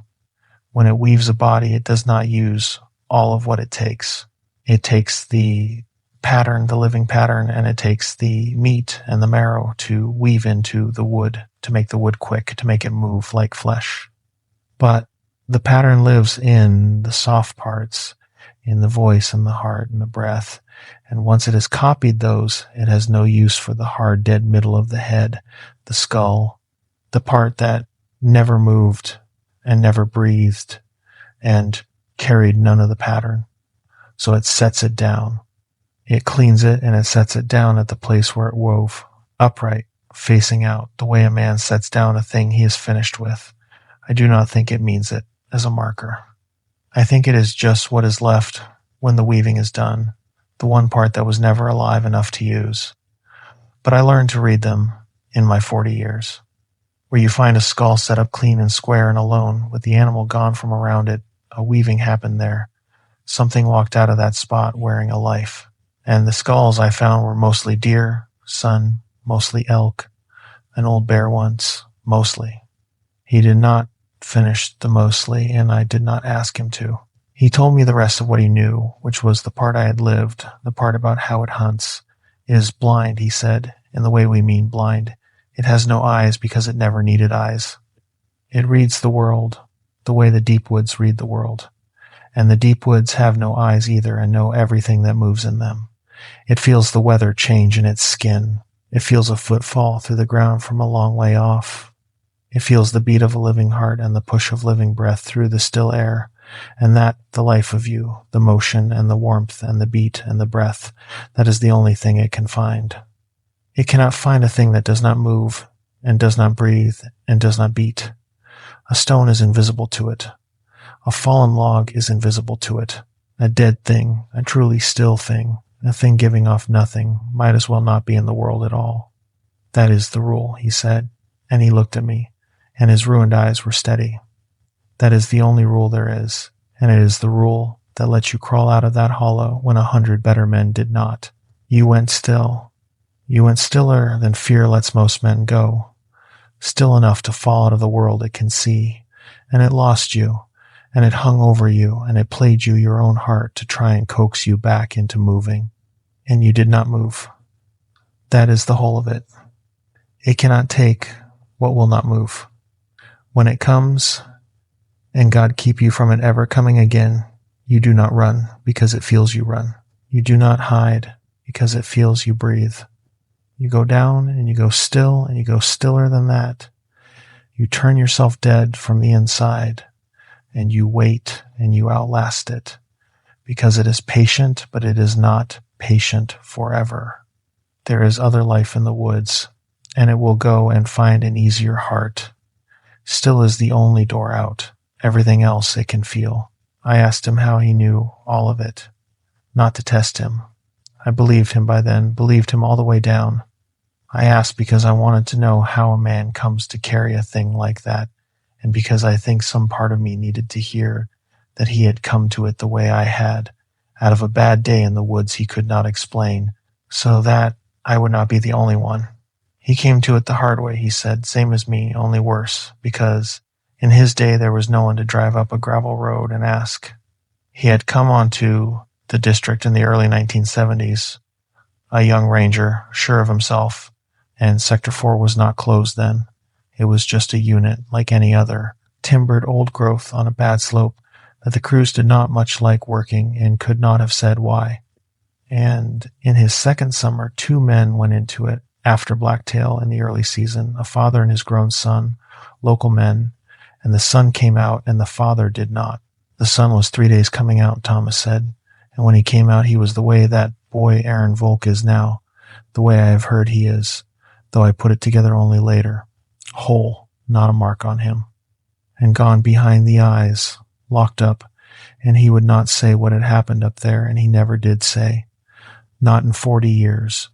When it weaves a body, it does not use all of what it takes. It takes the pattern, the living pattern, and it takes the meat and the marrow to weave into the wood, to make the wood quick, to make it move like flesh. But the pattern lives in the soft parts, in the voice and the heart and the breath. And once it has copied those, it has no use for the hard, dead middle of the head, the skull, the part that never moved and never breathed and carried none of the pattern. So it sets it down. It cleans it and it sets it down at the place where it wove, upright, facing out, the way a man sets down a thing he is finished with. I do not think it means it as a marker. I think it is just what is left when the weaving is done, the one part that was never alive enough to use. But I learned to read them in my 40 years. Where you find a skull set up clean and square and alone, with the animal gone from around it, a weaving happened there. Something walked out of that spot wearing a life. And the skulls I found were mostly deer, sun, mostly elk, an old bear once, mostly. He did not finish the mostly, and I did not ask him to. He told me the rest of what he knew, which was the part I had lived, the part about how it hunts. It is blind, he said, in the way we mean blind. It has no eyes because it never needed eyes. It reads the world, the way the deep woods read the world. And the deep woods have no eyes either and know everything that moves in them. It feels the weather change in its skin. It feels a footfall through the ground from a long way off. It feels the beat of a living heart and the push of living breath through the still air, and that the life of you, the motion and the warmth and the beat and the breath, that is the only thing it can find. It cannot find a thing that does not move and does not breathe and does not beat. A stone is invisible to it. A fallen log is invisible to it. A dead thing, a truly still thing, a thing giving off nothing, might as well not be in the world at all. That is the rule, he said, and he looked at me, and his ruined eyes were steady. That is the only rule there is, and it is the rule that lets you crawl out of that hollow when 100 better men did not. You went still. You went stiller than fear lets most men go, still enough to fall out of the world it can see, and it lost you, and it hung over you, and it played you your own heart to try and coax you back into moving, and you did not move. That is the whole of it. It cannot take what will not move. When it comes, and God keep you from it ever coming again, you do not run because it feels you run. You do not hide because it feels you breathe. You go down and you go still and you go stiller than that. You turn yourself dead from the inside and you wait and you outlast it because it is patient, but it is not patient forever. There is other life in the woods and it will go and find an easier heart. Still is the only door out. Everything else it can feel. I asked him how he knew all of it. Not to test him. I believed him by then, believed him all the way down. I asked because I wanted to know how a man comes to carry a thing like that, and because I think some part of me needed to hear that he had come to it the way I had, out of a bad day in the woods he could not explain, so that I would not be the only one. He came to it the hard way, he said, same as me, only worse, because In his day, there was no one to drive up a gravel road and ask. He had come onto the district in the early 1970s, a young ranger, sure of himself, and Sector 4 was not closed then. It was just a unit like any other, timbered old growth on a bad slope that the crews did not much like working and could not have said why. And in his second summer, 2 men went into it after Blacktail in the early season, a father and his grown son, local men, and the son came out and the father did not. The son was 3 days coming out, Thomas said, and when he came out he was the way that boy Aaron Volk is now, the way I have heard he is, though I put it together only later. Whole, not a mark on him. And gone behind the eyes, locked up, and he would not say what had happened up there, and he never did say. Not in 40 years.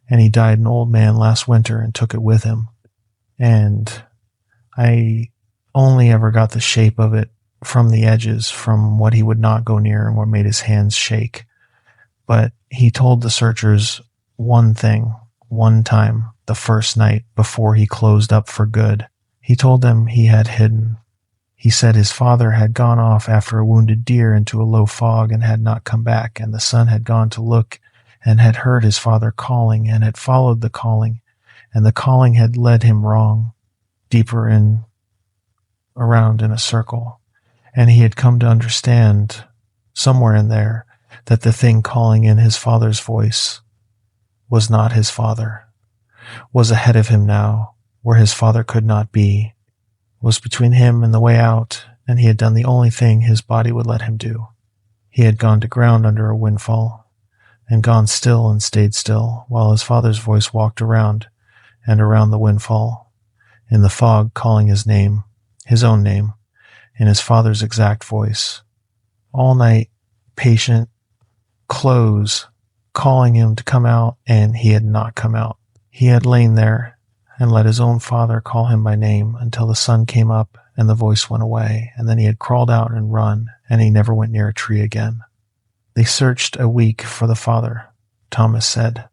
And he died an old man last winter and took it with him. And I only ever got the shape of it from the edges, from what he would not go near and what made his hands shake. But he told the searchers one thing, one time, the first night before he closed up for good. He told them he had hidden. He said his father had gone off after a wounded deer into a low fog and had not come back, and the son had gone to look and had heard his father calling and had followed the calling, and the calling had led him wrong, deeper in, around in a circle, and he had come to understand, somewhere in there, that the thing calling in his father's voice was not his father, was ahead of him now, where his father could not be, was between him and the way out, and he had done the only thing his body would let him do. He had gone to ground under a windfall, and gone still and stayed still, while his father's voice walked around and around the windfall, in the fog calling his name, his own name, in his father's exact voice. All night, patient, close, calling him to come out, and he had not come out. He had lain there and let his own father call him by name until the sun came up and the voice went away, and then he had crawled out and run, and he never went near a tree again. They searched a week for the father, Thomas said.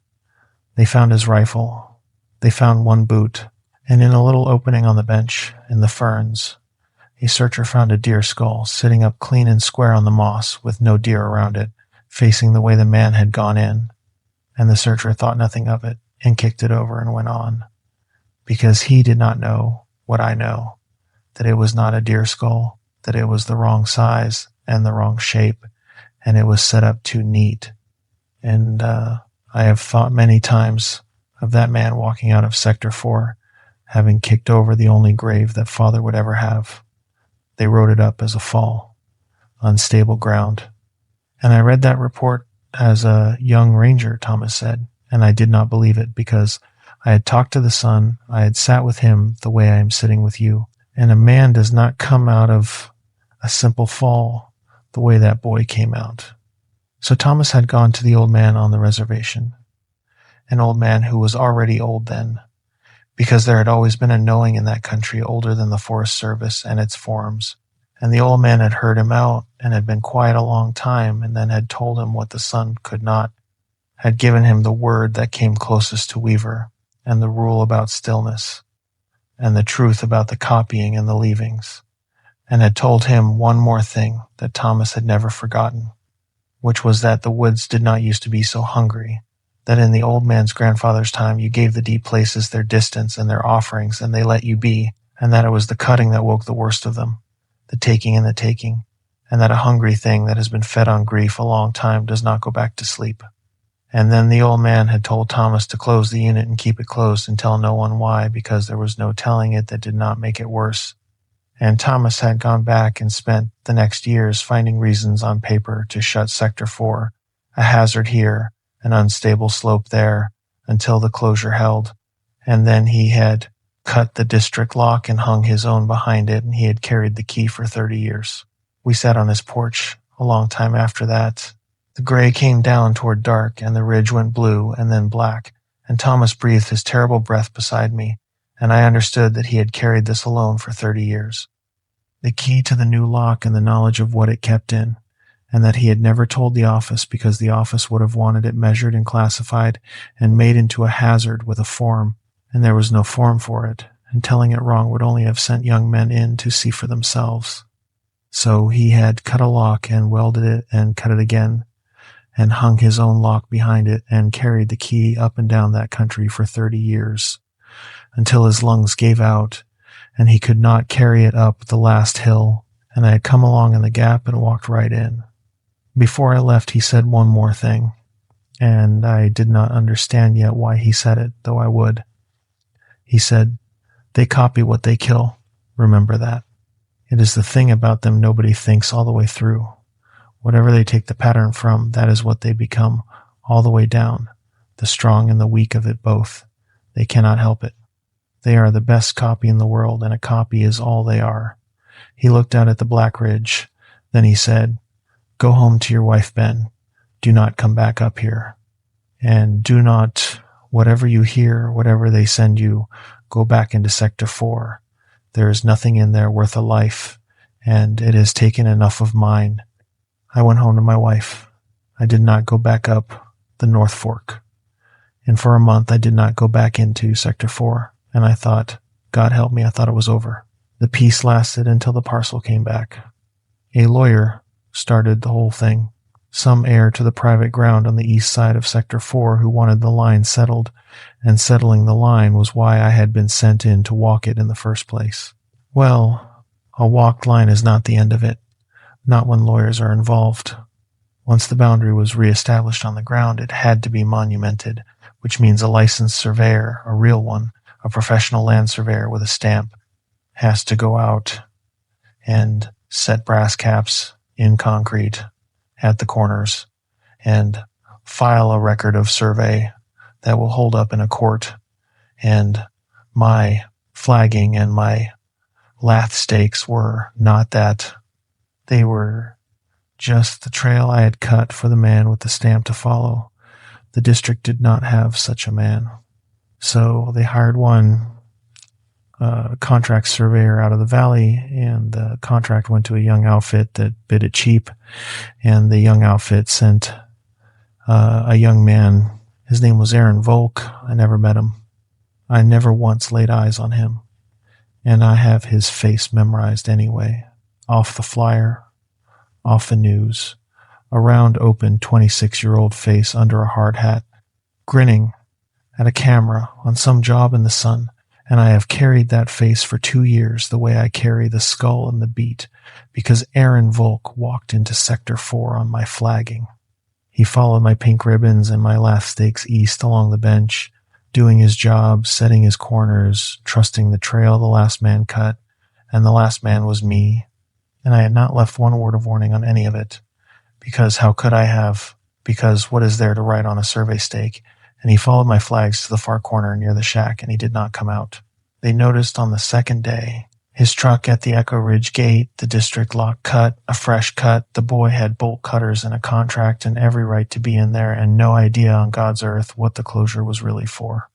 They found his rifle. They found one boot, and in a little opening on the bench, in the ferns, a searcher found a deer skull sitting up clean and square on the moss with no deer around it, facing the way the man had gone in, and the searcher thought nothing of it and kicked it over and went on, because he did not know what I know, that it was not a deer skull, that it was the wrong size and the wrong shape, and it was set up too neat. And I have thought many times of that man walking out of Sector 4, having kicked over the only grave that father would ever have. They wrote it up as a fall, unstable ground. And I read that report as a young ranger, Thomas said, and I did not believe it because I had talked to the son, I had sat with him the way I am sitting with you, and a man does not come out of a simple fall the way that boy came out. So Thomas had gone to the old man on the reservation, an old man who was already old then, because there had always been a knowing in that country older than the Forest Service and its forms, and the old man had heard him out and had been quiet a long time and then had told him what the son could not, had given him the word that came closest to Weaver, and the rule about stillness, and the truth about the copying and the leavings, and had told him one more thing that Thomas had never forgotten, which was that the woods did not used to be so hungry, that in the old man's grandfather's time you gave the deep places their distance and their offerings, and they let you be, and that it was the cutting that woke the worst of them, the taking and the taking, and that a hungry thing that has been fed on grief a long time does not go back to sleep. And then the old man had told Thomas to close the unit and keep it closed and tell no one why, because there was no telling it that did not make it worse. And Thomas had gone back and spent the next years finding reasons on paper to shut Sector 4, a hazard here, an unstable slope there, until the closure held. And then he had cut the district lock and hung his own behind it, and he had carried the key for 30 years. We sat on his porch a long time after that. The gray came down toward dark, and the ridge went blue and then black, and Thomas breathed his terrible breath beside me, and I understood that he had carried this alone for 30 years. The key to the new lock and the knowledge of what it kept in, and that he had never told the office because the office would have wanted it measured and classified and made into a hazard with a form, and there was no form for it, and telling it wrong would only have sent young men in to see for themselves. So he had cut a lock and welded it and cut it again, and hung his own lock behind it and carried the key up and down that country for 30 years, until his lungs gave out and he could not carry it up the last hill, and I had come along in the gap and walked right in. Before I left, he said one more thing, and I did not understand yet why he said it, though I would. He said, "They copy what they kill. Remember that. It is the thing about them nobody thinks all the way through. Whatever they take the pattern from, that is what they become, all the way down, the strong and the weak of it both. They cannot help it. They are the best copy in the world, and a copy is all they are." He looked out at the Black Ridge. Then he said, "Go home to your wife, Ben. Do not come back up here. And do not, whatever you hear, whatever they send you, go back into Sector 4. There is nothing in there worth a life, and it has taken enough of mine." I went home to my wife. I did not go back up the North Fork. And for a month I did not go back into Sector 4, and I thought, God help me, I thought it was over. The peace lasted until the parcel came back. A lawyer started the whole thing, some heir to the private ground on the east side of Sector 4 who wanted the line settled, and settling the line was why I had been sent in to walk it in the first place. Well, a walked line is not the end of it, not when lawyers are involved. Once the boundary was reestablished on the ground, it had to be monumented, which means a licensed surveyor, a real one, a professional land surveyor with a stamp, has to go out and set brass caps in concrete at the corners and file a record of survey that will hold up in a court. And my flagging and my lath stakes were not that. They were just the trail I had cut for the man with the stamp to follow. The district did not have such a man. So they hired one contract surveyor out of the valley, and the contract went to a young outfit that bid it cheap, and the young outfit sent a young man. His name was Aaron Volk. I never met him. I never once laid eyes on him, and I have his face memorized anyway. Off the flyer, off the news, a round, open 26-year-old face under a hard hat, grinning at a camera on some job in the sun, and I have carried that face for 2 years the way I carry the skull and the beat, because Aaron Volk walked into Sector 4 on my flagging. He followed my pink ribbons and my lath stakes east along the bench, doing his job, setting his corners, trusting the trail the last man cut, and the last man was me. And I had not left one word of warning on any of it, because how could I have? Because what is there to write on a survey stake? And he followed my flags to the far corner near the shack, and he did not come out. They noticed on the second day his truck at the Echo Ridge gate, the district lock cut, a fresh cut. The boy had bolt cutters and a contract and every right to be in there, and no idea on God's earth what the closure was really for.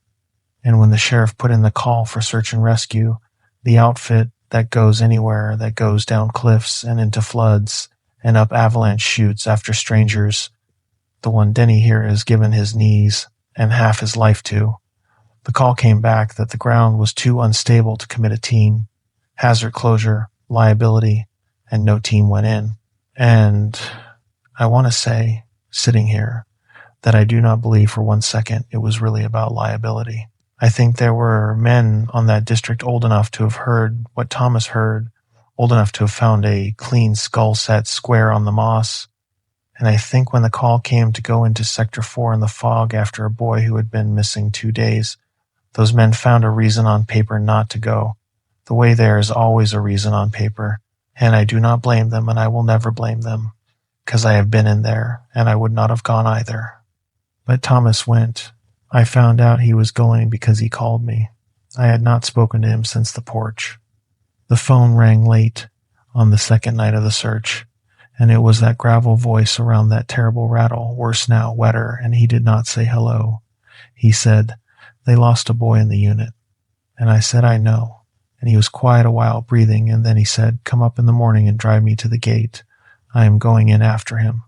And when the sheriff put in the call for search and rescue, the outfit that goes anywhere, that goes down cliffs and into floods and up avalanche chutes after strangers, the one Denny here has given his knees and half his life to, the call came back that the ground was too unstable to commit a team, hazard closure, liability, and no team went in. And I want to say, sitting here, that I do not believe for 1 second it was really about liability. I think there were men on that district old enough to have heard what Thomas heard, old enough to have found a clean skull set square on the moss. And I think when the call came to go into Sector 4 in the fog after a boy who had been missing 2 days, those men found a reason on paper not to go. The way there is always a reason on paper, and I do not blame them, and I will never blame them, because I have been in there, and I would not have gone either. But Thomas went. I found out he was going because he called me. I had not spoken to him since the porch. The phone rang late on the second night of the search, and it was that gravel voice around that terrible rattle, worse now, wetter, and he did not say hello. He said, "They lost a boy in the unit." And I said, "I know." And he was quiet a while, breathing, and then he said, "Come up in the morning and drive me to the gate. I am going in after him."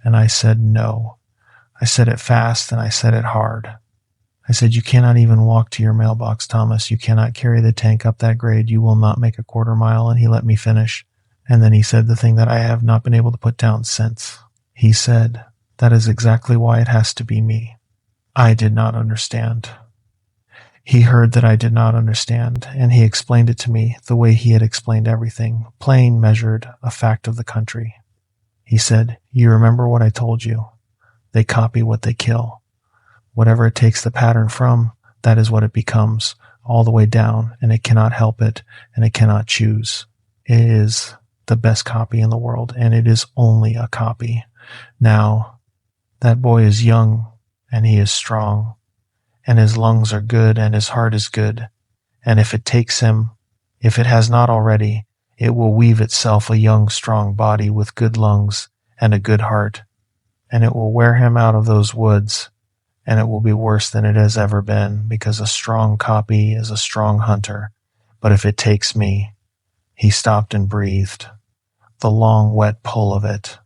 And I said, "No." I said it fast, and I said it hard. I said, "You cannot even walk to your mailbox, Thomas. You cannot carry the tank up that grade. You will not make a quarter mile." And he let me finish. And then he said the thing that I have not been able to put down since. He said, "That is exactly why it has to be me." I did not understand. He heard that I did not understand, and he explained it to me the way he had explained everything, plain, measured, a fact of the country. He said, "You remember what I told you? They copy what they kill. Whatever it takes the pattern from, that is what it becomes, all the way down, and it cannot help it, and it cannot choose. It is the best copy in the world, and it is only a copy. Now, that boy is young, and he is strong, and his lungs are good, and his heart is good, and if it takes him, if it has not already, it will weave itself a young, strong body with good lungs and a good heart, and it will wear him out of those woods, and it will be worse than it has ever been, because a strong copy is a strong hunter. But if it takes me," he stopped and breathed, the long, wet pull of it.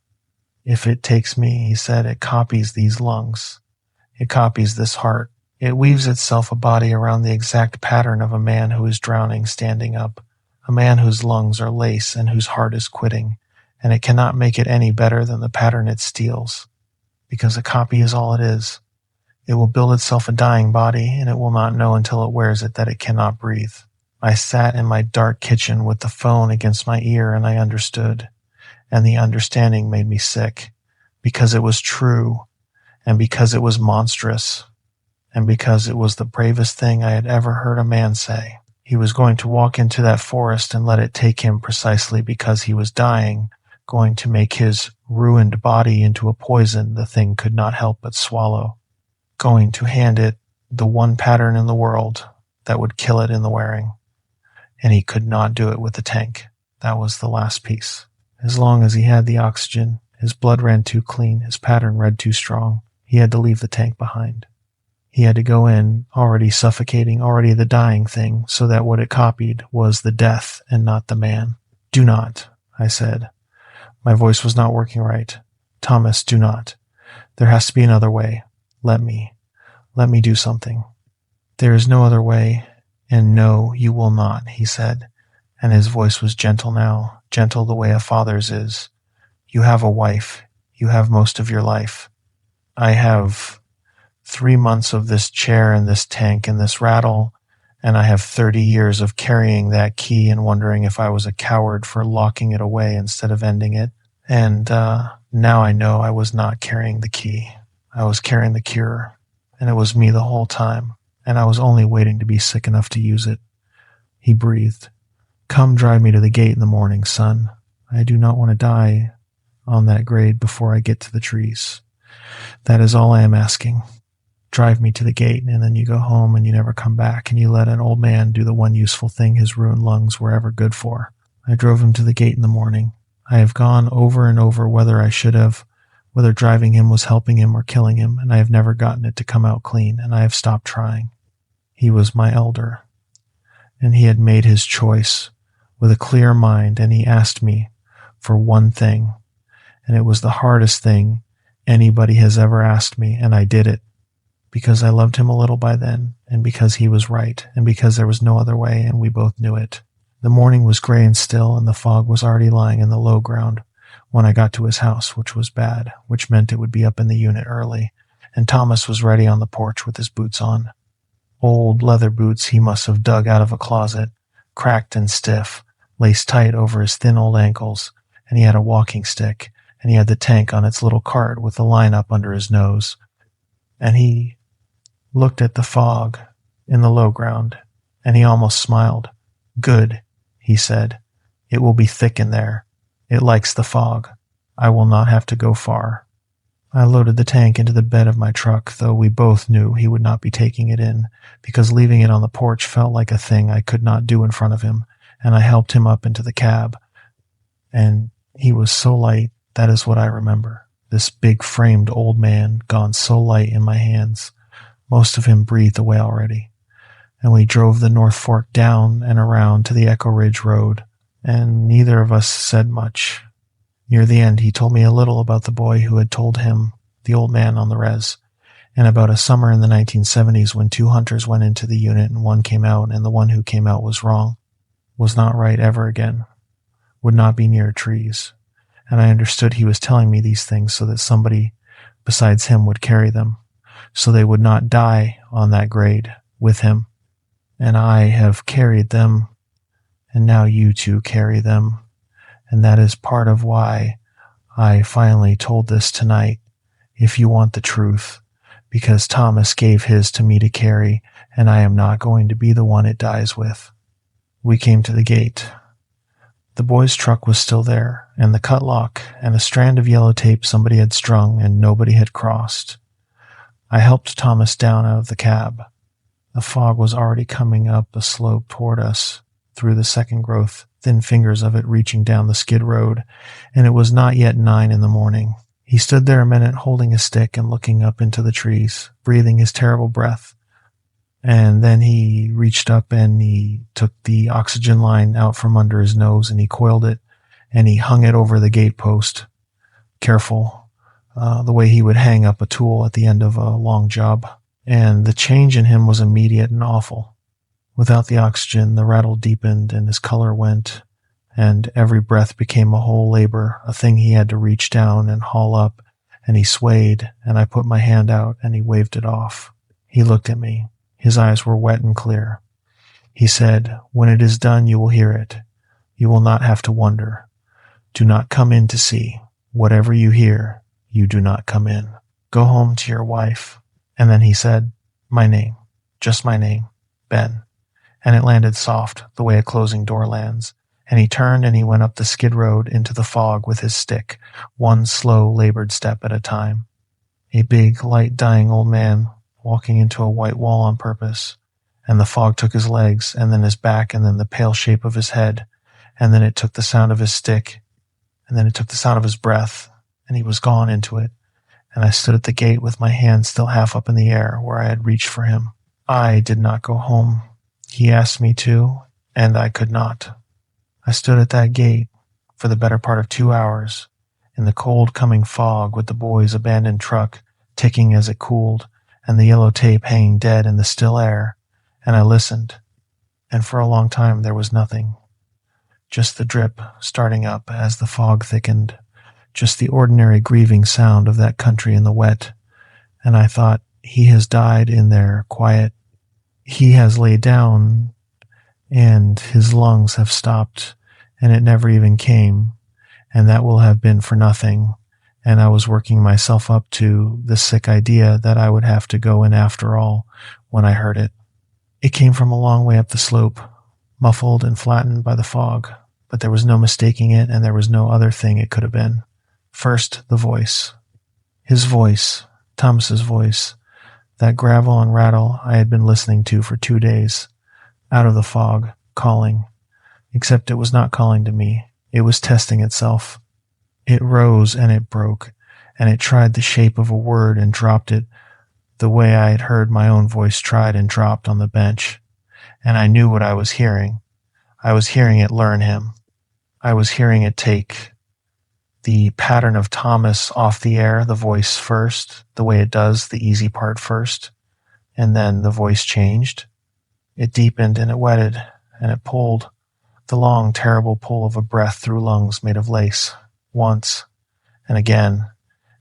"If it takes me," he said, "it copies these lungs. It copies this heart. It weaves itself a body around the exact pattern of a man who is drowning standing up, a man whose lungs are lace and whose heart is quitting, and it cannot make it any better than the pattern it steals, because a copy is all it is. It will build itself a dying body, and it will not know until it wears it that it cannot breathe." I sat in my dark kitchen with the phone against my ear, and I understood, and the understanding made me sick, because it was true, and because it was monstrous, and because it was the bravest thing I had ever heard a man say. He was going to walk into that forest and let it take him precisely because he was dying, going to make his ruined body into a poison the thing could not help but swallow, going to hand it the one pattern in the world that would kill it in the wearing. And he could not do it with the tank. That was the last piece. As long as he had the oxygen, his blood ran too clean, his pattern read too strong. He had to leave the tank behind. He had to go in, already suffocating, already the dying thing, so that what it copied was the death and not the man. "Do not," I said. My voice was not working right. "Thomas, do not. There has to be another way. Let me do something." "There is no other way, and no, you will not," he said, and his voice was gentle now, gentle the way a father's is. "You have a wife. You have most of your life. I have 3 months of this chair and this tank and this rattle, and I have 30 years of carrying that key and wondering if I was a coward for locking it away instead of ending it. And now I know I was not carrying the key. I was carrying the cure, and it was me the whole time, and I was only waiting to be sick enough to use it." He breathed. "Come drive me to the gate in the morning, son. I do not want to die on that grade before I get to the trees. That is all I am asking. Drive me to the gate, and then you go home and you never come back, and you let an old man do the one useful thing his ruined lungs were ever good for." I drove him to the gate in the morning. I have gone over and over whether I should have, whether driving him was helping him or killing him, and I have never gotten it to come out clean, and I have stopped trying. He was my elder, and he had made his choice with a clear mind, and he asked me for one thing, and it was the hardest thing anybody has ever asked me, and I did it, because I loved him a little by then, and because he was right, and because there was no other way, and we both knew it. The morning was gray and still, and the fog was already lying in the low ground when I got to his house, which was bad, which meant it would be up in the unit early, and Thomas was ready on the porch with his boots on. Old leather boots he must have dug out of a closet, cracked and stiff, laced tight over his thin old ankles, and he had a walking stick, and he had the tank on its little cart with the line up under his nose, and he looked at the fog in the low ground, and he almost smiled. "Good," he said. "It will be thick in there. It likes the fog. I will not have to go far." I loaded the tank into the bed of my truck, though we both knew he would not be taking it in, because leaving it on the porch felt like a thing I could not do in front of him, and I helped him up into the cab. And he was so light, that is what I remember. This big-framed old man, gone so light in my hands. Most of him breathed away already. And we drove the North Fork down and around to the Echo Ridge Road, and neither of us said much. Near the end, he told me a little about the boy who had told him, the old man on the res, And about a summer in the 1970s when 2 hunters went into the unit and one came out, and the one who came out was wrong, was not right ever again, would not be near trees. And I understood he was telling me these things so that somebody besides him would carry them, so they would not die on that grade with him. And I have carried them, and now you too carry them. And that is part of why I finally told this tonight, if you want the truth, because Thomas gave his to me to carry, and I am not going to be the one it dies with. We came to the gate. The boy's truck was still there, and the cut lock, and a strand of yellow tape somebody had strung and nobody had crossed. I helped Thomas down out of the cab. The fog was already coming up a slope toward us, through the second growth, thin fingers of it reaching down the skid road, and it was not yet 9 in the morning. He stood there a minute holding a stick and looking up into the trees, breathing his terrible breath. And then he reached up and he took the oxygen line out from under his nose and he coiled it and he hung it over the gate post. Careful, the way he would hang up a tool at the end of a long job. And the change in him was immediate and awful. Without the oxygen, the rattle deepened and his color went, and every breath became a whole labor, a thing he had to reach down and haul up, and he swayed, and I put my hand out and he waved it off. He looked at me. His eyes were wet and clear. He said, "When it is done, you will hear it. You will not have to wonder. Do not come in to see. Whatever you hear, you do not come in. Go home to your wife." And then he said, "My name, just my name, Ben." And it landed soft, the way a closing door lands. And he turned and he went up the skid road into the fog with his stick, one slow, labored step at a time. A big, light, dying old man, walking into a white wall on purpose, and the fog took his legs, and then his back, and then the pale shape of his head, and then it took the sound of his stick, and then it took the sound of his breath, and he was gone into it, and I stood at the gate with my hand still half up in the air where I had reached for him. I did not go home. He asked me to, and I could not. I stood at that gate for the better part of 2 hours, in the cold coming fog with the boy's abandoned truck ticking as it cooled, and the yellow tape hanging dead in the still air, and I listened, and for a long time there was nothing. Just the drip starting up as the fog thickened, just the ordinary grieving sound of that country in the wet, and I thought, he has died in there quiet. He has laid down, and his lungs have stopped, and it never even came, and that will have been for nothing. And I was working myself up to the sick idea that I would have to go in after all when I heard it. It came from a long way up the slope, muffled and flattened by the fog, but there was no mistaking it, and there was no other thing it could have been. First, the voice. His voice, Thomas's voice, that gravel and rattle I had been listening to for 2 days, out of the fog, calling. Except it was not calling to me. It was testing itself. It rose and it broke, and it tried the shape of a word and dropped it the way I had heard my own voice tried and dropped on the bench. And I knew what I was hearing. I was hearing it learn him. I was hearing it take the pattern of Thomas off the air, the voice first, the way it does, the easy part first, and then the voice changed. It deepened and it wetted, and it pulled, the long, terrible pull of a breath through lungs made of lace. Once, and again,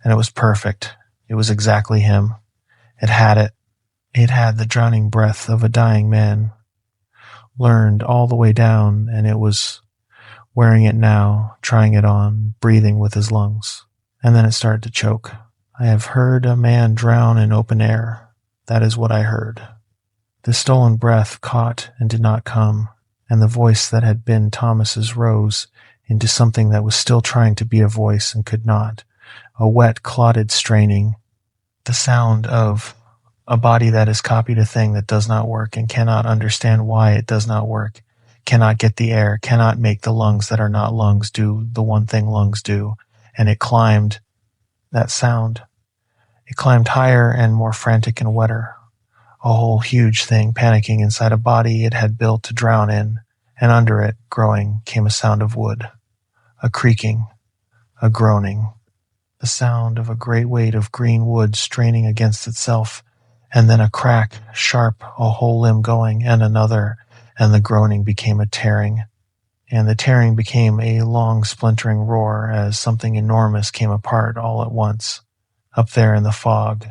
and it was perfect. It was exactly him. It had it. It had the drowning breath of a dying man, learned all the way down, and it was wearing it now, trying it on, breathing with his lungs. And then it started to choke. I have heard a man drown in open air. That is what I heard. The stolen breath caught and did not come, and the voice that had been Thomas's rose into something that was still trying to be a voice and could not, a wet, clotted straining, the sound of a body that has copied a thing that does not work and cannot understand why it does not work, cannot get the air, cannot make the lungs that are not lungs do the one thing lungs do, and it climbed, that sound. It climbed higher and more frantic and wetter, a whole huge thing panicking inside a body it had built to drown in, and under it, growing, came a sound of wood, a creaking, a groaning, the sound of a great weight of green wood straining against itself, and then a crack, sharp, a whole limb going, and another, and the groaning became a tearing, and the tearing became a long splintering roar as something enormous came apart all at once, up there in the fog,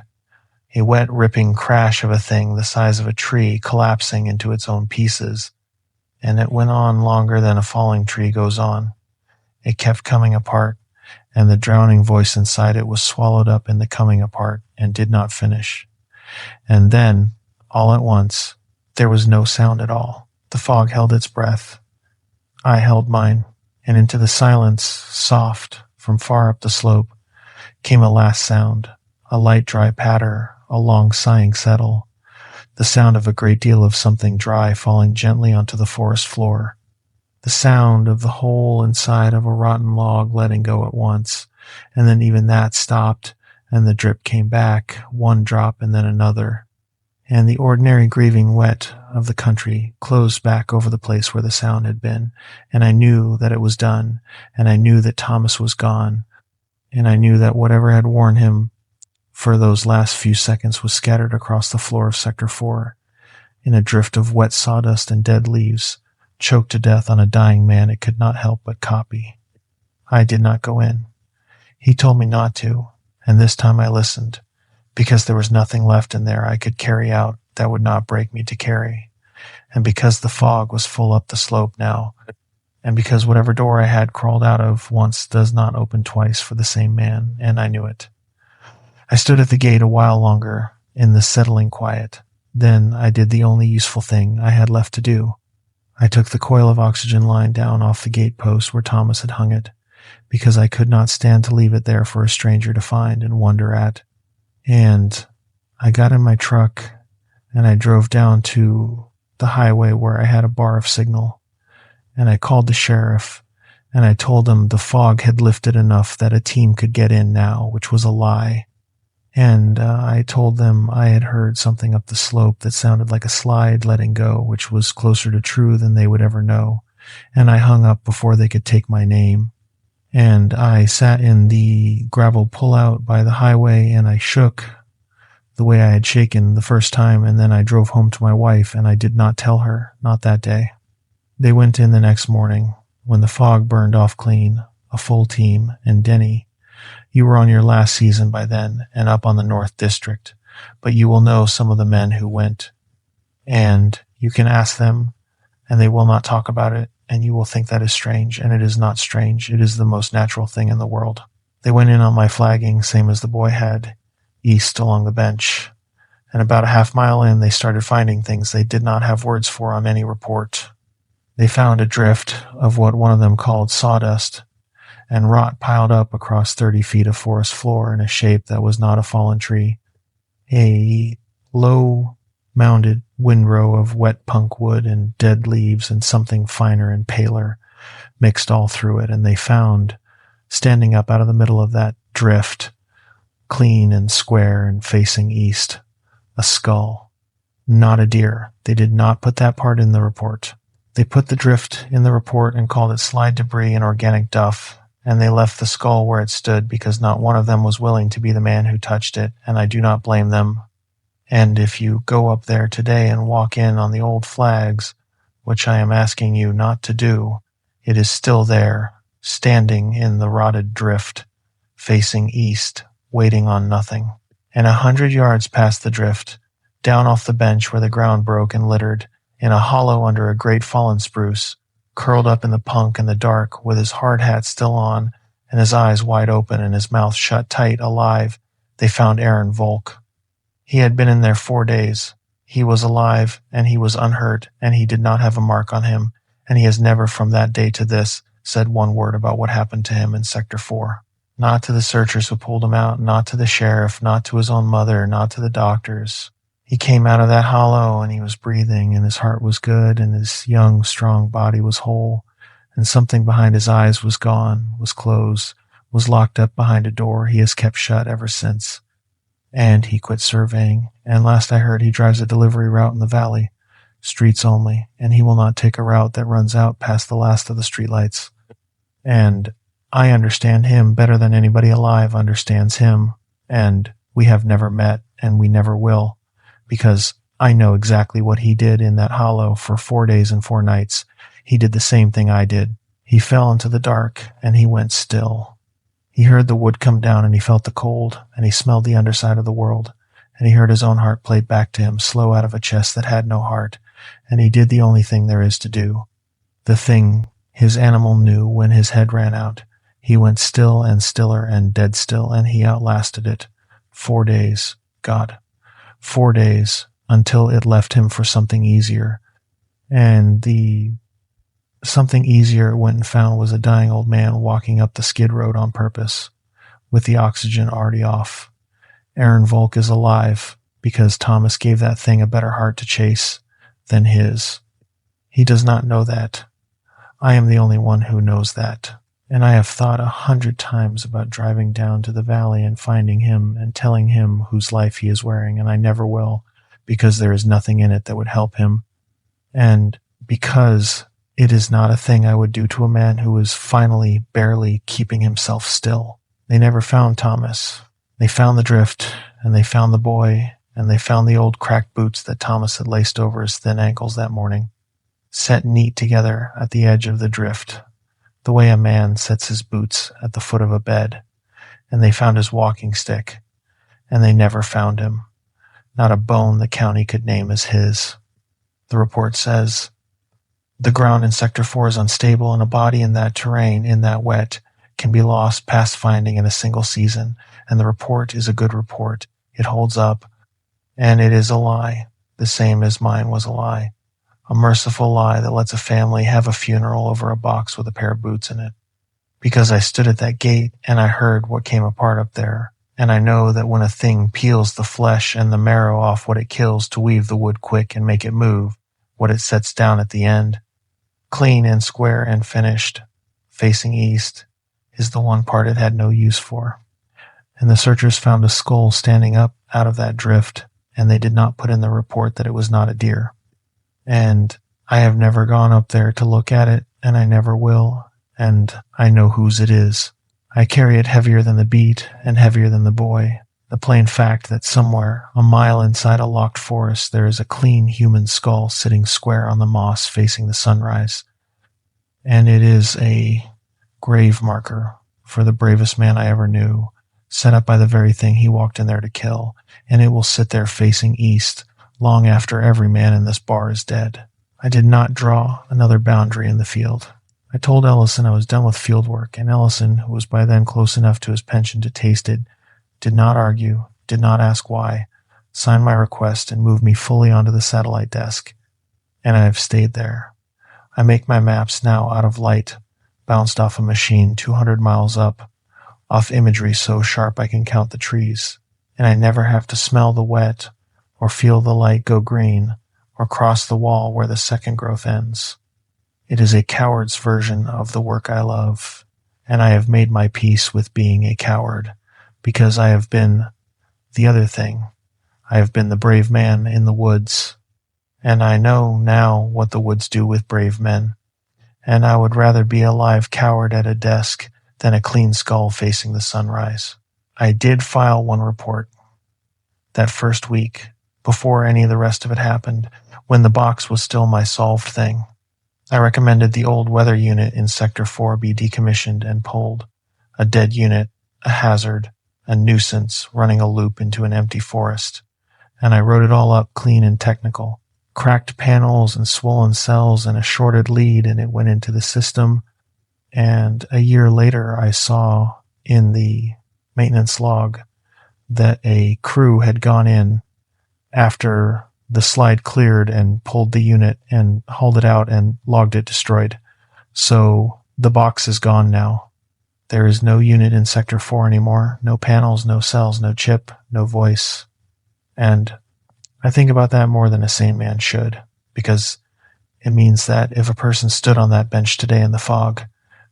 a wet, ripping crash of a thing the size of a tree collapsing into its own pieces, and it went on longer than a falling tree goes on. It kept coming apart, and the drowning voice inside it was swallowed up in the coming apart and did not finish. And then, all at once, there was no sound at all. The fog held its breath. I held mine, and into the silence, soft, from far up the slope, came a last sound, a light dry patter, a long sighing settle, the sound of a great deal of something dry falling gently onto the forest floor, the sound of the hole inside of a rotten log letting go at once, and then even that stopped, and the drip came back, one drop and then another, and the ordinary grieving wet of the country closed back over the place where the sound had been, and I knew that it was done, and I knew that Thomas was gone, and I knew that whatever had worn him for those last few seconds was scattered across the floor of Sector 4, in a drift of wet sawdust and dead leaves, choked to death on a dying man it could not help but copy. I did not go in. He told me not to, and this time I listened, because there was nothing left in there I could carry out that would not break me to carry, and because the fog was full up the slope now, and because whatever door I had crawled out of once does not open twice for the same man, and I knew it. I stood at the gate a while longer, in the settling quiet. Then I did the only useful thing I had left to do. I took the coil of oxygen line down off the gate post where Thomas had hung it, because I could not stand to leave it there for a stranger to find and wonder at. And I got in my truck, and I drove down to the highway where I had a bar of signal, and I called the sheriff, and I told him the fog had lifted enough that a team could get in now, which was a lie. And I told them I had heard something up the slope that sounded like a slide letting go, which was closer to true than they would ever know. And I hung up before they could take my name. And I sat in the gravel pullout by the highway, and I shook the way I had shaken the first time, and then I drove home to my wife, and I did not tell her, not that day. They went in the next morning, when the fog burned off clean, a full team, and Denny, you were on your last season by then and up on the North District, but you will know some of the men who went, and you can ask them, and they will not talk about it, and you will think that is strange, and it is not strange. It is the most natural thing in the world. They went in on my flagging, same as the boy had, east along the bench, and about a half-mile in they started finding things they did not have words for on any report. They found a drift of what one of them called sawdust, and rot piled up across 30 feet of forest floor in a shape that was not a fallen tree. A low, mounded windrow of wet punk wood and dead leaves and something finer and paler mixed all through it, and they found, standing up out of the middle of that drift, clean and square and facing east, a skull. Not a deer. They did not put that part in the report. They put the drift in the report and called it slide debris and organic duff, and they left the skull where it stood because not one of them was willing to be the man who touched it, and I do not blame them. And if you go up there today and walk in on the old flags, which I am asking you not to do, it is still there, standing in the rotted drift, facing east, waiting on nothing. And 100 yards past the drift, down off the bench where the ground broke and littered, in a hollow under a great fallen spruce, curled up in the punk in the dark, with his hard hat still on, and his eyes wide open and his mouth shut tight, alive, they found Aaron Volk. He had been in there 4 days. He was alive, and he was unhurt, and he did not have a mark on him, and he has never from that day to this said one word about what happened to him in Sector 4. Not to the searchers who pulled him out, not to the sheriff, not to his own mother, not to the doctors. He came out of that hollow, and he was breathing, and his heart was good, and his young, strong body was whole, and something behind his eyes was gone, was closed, was locked up behind a door he has kept shut ever since. And he quit surveying, and last I heard he drives a delivery route in the valley, streets only, and he will not take a route that runs out past the last of the streetlights. And I understand him better than anybody alive understands him, and we have never met, and we never will, because I know exactly what he did in that hollow for 4 days and 4 nights. He did the same thing I did. He fell into the dark, and he went still. He heard the wood come down, and he felt the cold, and he smelled the underside of the world, and he heard his own heart played back to him, slow out of a chest that had no heart, and he did the only thing there is to do, the thing his animal knew when his head ran out. He went still and stiller and dead still, and he outlasted it. 4 days. God. 4 days, until it left him for something easier. And the something easier it went and found was a dying old man walking up the skid road on purpose, with the oxygen already off. Aaron Volk is alive because Thomas gave that thing a better heart to chase than his. He does not know that. I am the only one who knows that. And I have thought 100 times about driving down to the valley and finding him and telling him whose life he is wearing, and I never will, because there is nothing in it that would help him, and because it is not a thing I would do to a man who is finally barely keeping himself still. They never found Thomas. They found the drift, and they found the boy, and they found the old cracked boots that Thomas had laced over his thin ankles that morning, set neat together at the edge of the drift, the way a man sets his boots at the foot of a bed. And they found his walking stick, and they never found him. Not a bone the county could name as his. The report says, the ground in Sector 4 is unstable, and a body in that terrain, in that wet, can be lost past finding in a single season. And the report is a good report. It holds up, and it is a lie, the same as mine was a lie. A merciful lie that lets a family have a funeral over a box with a pair of boots in it. Because I stood at that gate and I heard what came apart up there, and I know that when a thing peels the flesh and the marrow off what it kills to weave the wood quick and make it move, what it sets down at the end, clean and square and finished, facing east, is the one part it had no use for. And the searchers found a skull standing up out of that drift, and they did not put in the report that it was not a deer. And I have never gone up there to look at it, and I never will, and I know whose it is. I carry it heavier than the beat and heavier than the boy, the plain fact that somewhere, a mile inside a locked forest, there is a clean human skull sitting square on the moss facing the sunrise. And it is a grave marker for the bravest man I ever knew, set up by the very thing he walked in there to kill, and it will sit there facing east long after every man in this bar is dead. I did not draw another boundary in the field. I told Ellison I was done with field work, and Ellison, who was by then close enough to his pension to taste it, did not argue, did not ask why, signed my request, and moved me fully onto the satellite desk. And I have stayed there. I make my maps now out of light, bounced off a machine 200 miles up, off imagery so sharp I can count the trees, and I never have to smell the wet, or feel the light go green, or cross the wall where the second growth ends. It is a coward's version of the work I love, and I have made my peace with being a coward, because I have been the other thing. I have been the brave man in the woods, and I know now what the woods do with brave men, and I would rather be a live coward at a desk than a clean skull facing the sunrise. I did file one report that first week, before any of the rest of it happened, when the box was still my solved thing. I recommended the old weather unit in Sector 4 be decommissioned and pulled. A dead unit, a hazard, a nuisance running a loop into an empty forest. And I wrote it all up clean and technical. Cracked panels and swollen cells and a shorted lead, and it went into the system. And a year later I saw in the maintenance log that a crew had gone in after the slide cleared and pulled the unit and hauled it out and logged it destroyed. So the box is gone now. There is no unit in Sector 4 anymore. No panels, no cells, no chip, no voice. And I think about that more than a sane man should, because it means that if a person stood on that bench today in the fog,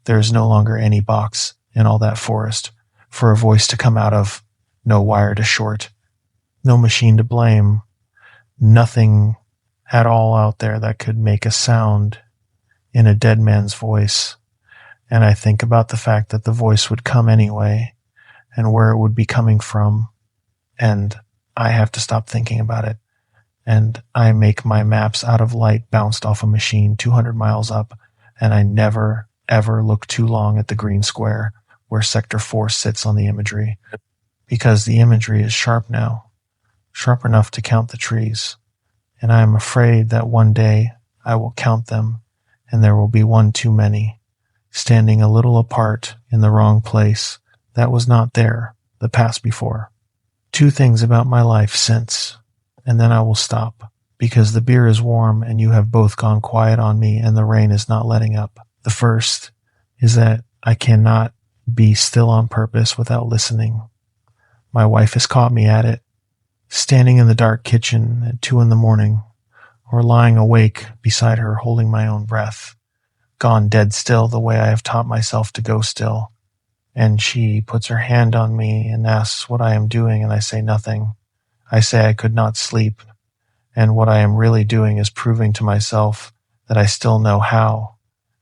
there is no longer any box in all that forest for a voice to come out of, no wire to short, no machine to blame, nothing at all out there that could make a sound in a dead man's voice. and I think about the fact that the voice would come anyway and where it would be coming from, and I have to stop thinking about it. And I make my maps out of light bounced off a machine 200 miles up, and I never, ever look too long at the green square where Sector 4 sits on the imagery, because the imagery is sharp now, sharp enough to count the trees, and I am afraid that one day I will count them, and there will be one too many, standing a little apart in the wrong place that was not there the past before. 2 things about my life since, and then I will stop, because the beer is warm and you have both gone quiet on me and the rain is not letting up. The first is that I cannot be still on purpose without listening. My wife has caught me at it, standing in the dark kitchen at 2 a.m, or lying awake beside her holding my own breath, gone dead still the way I have taught myself to go still. And she puts her hand on me and asks what I am doing, and I say nothing. I say I could not sleep, and what I am really doing is proving to myself that I still know how,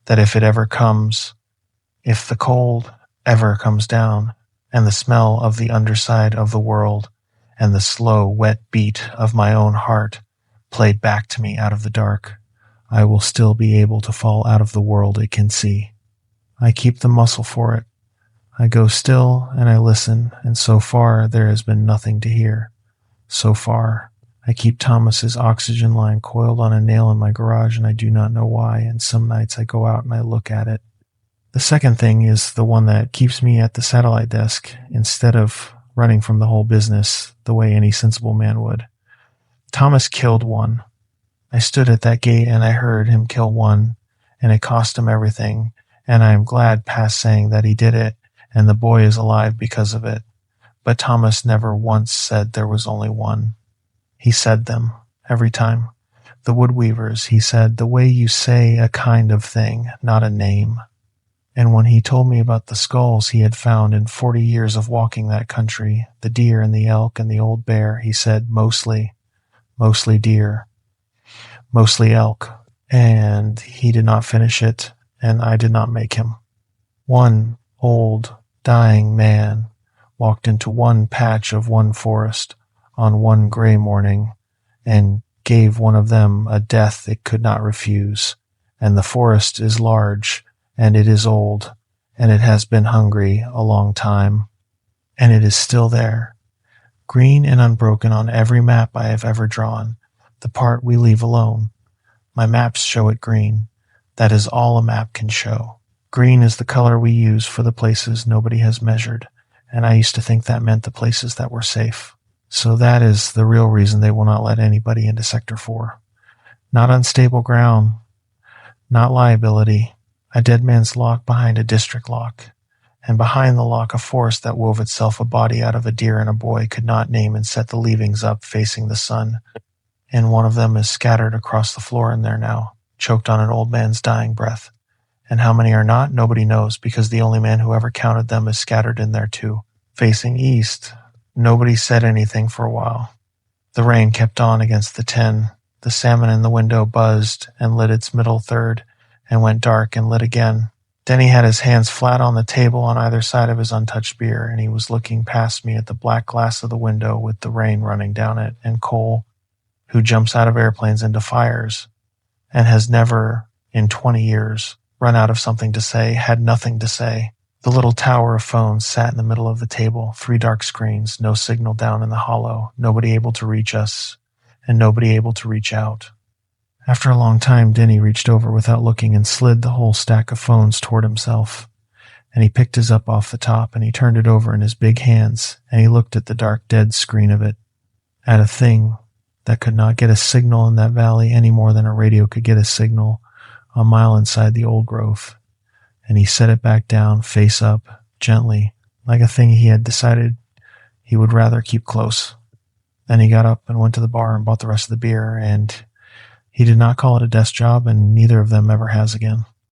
that if it ever comes, if the cold ever comes down, and the smell of the underside of the world, and the slow, wet beat of my own heart played back to me out of the dark, I will still be able to fall out of the world it can see. I keep the muscle for it. I go still and I listen, and so far there has been nothing to hear. So far, I keep Thomas's oxygen line coiled on a nail in my garage, and I do not know why, and some nights I go out and I look at it. The second thing is the one that keeps me at the satellite desk instead of running from the whole business the way any sensible man would. Thomas killed one. I stood at that gate and I heard him kill one, and it cost him everything, and I am glad past saying that he did it, and the boy is alive because of it. But Thomas never once said there was only one. He said them, every time. The woodweavers, he said, the way you say a kind of thing, not a name. And when he told me about the skulls he had found in 40 years of walking that country, the deer and the elk and the old bear, he said mostly deer, mostly elk. And he did not finish it, and I did not make him. One old, dying man walked into one patch of one forest on one gray morning and gave one of them a death it could not refuse. And the forest is large, and it is old, and it has been hungry a long time, and it is still there, green and unbroken on every map I have ever drawn, the part we leave alone. My maps show it green. That is all a map can show. Green is the color we use for the places nobody has measured, and I used to think that meant the places that were safe. So that is the real reason they will not let anybody into Sector 4. Not unstable ground, not liability, a dead man's lock behind a district lock, and behind the lock a forest that wove itself a body out of a deer and a boy could not name and set the leavings up facing the sun, and one of them is scattered across the floor in there now, choked on an old man's dying breath. And how many are not, nobody knows, because the only man who ever counted them is scattered in there too. Facing east, nobody said anything for a while. The rain kept on against the tin. The salmon in the window buzzed and lit its middle third and went dark and lit again. Then he had his hands flat on the table on either side of his untouched beer, and he was looking past me at the black glass of the window with the rain running down it, and Cole, who jumps out of airplanes into fires and has never, in 20 years, run out of something to say, had nothing to say. The little tower of phones sat in the middle of the table, 3 dark screens, no signal down in the hollow, nobody able to reach us, and nobody able to reach out. After a long time, Denny reached over without looking and slid the whole stack of phones toward himself, and he picked his up off the top, and he turned it over in his big hands, and he looked at the dark dead screen of it, at a thing that could not get a signal in that valley any more than a radio could get a signal a mile inside the old growth, and he set it back down, face up, gently, like a thing he had decided he would rather keep close. Then he got up and went to the bar and bought the rest of the beer, and he did not call it a desk job, and neither of them ever has again.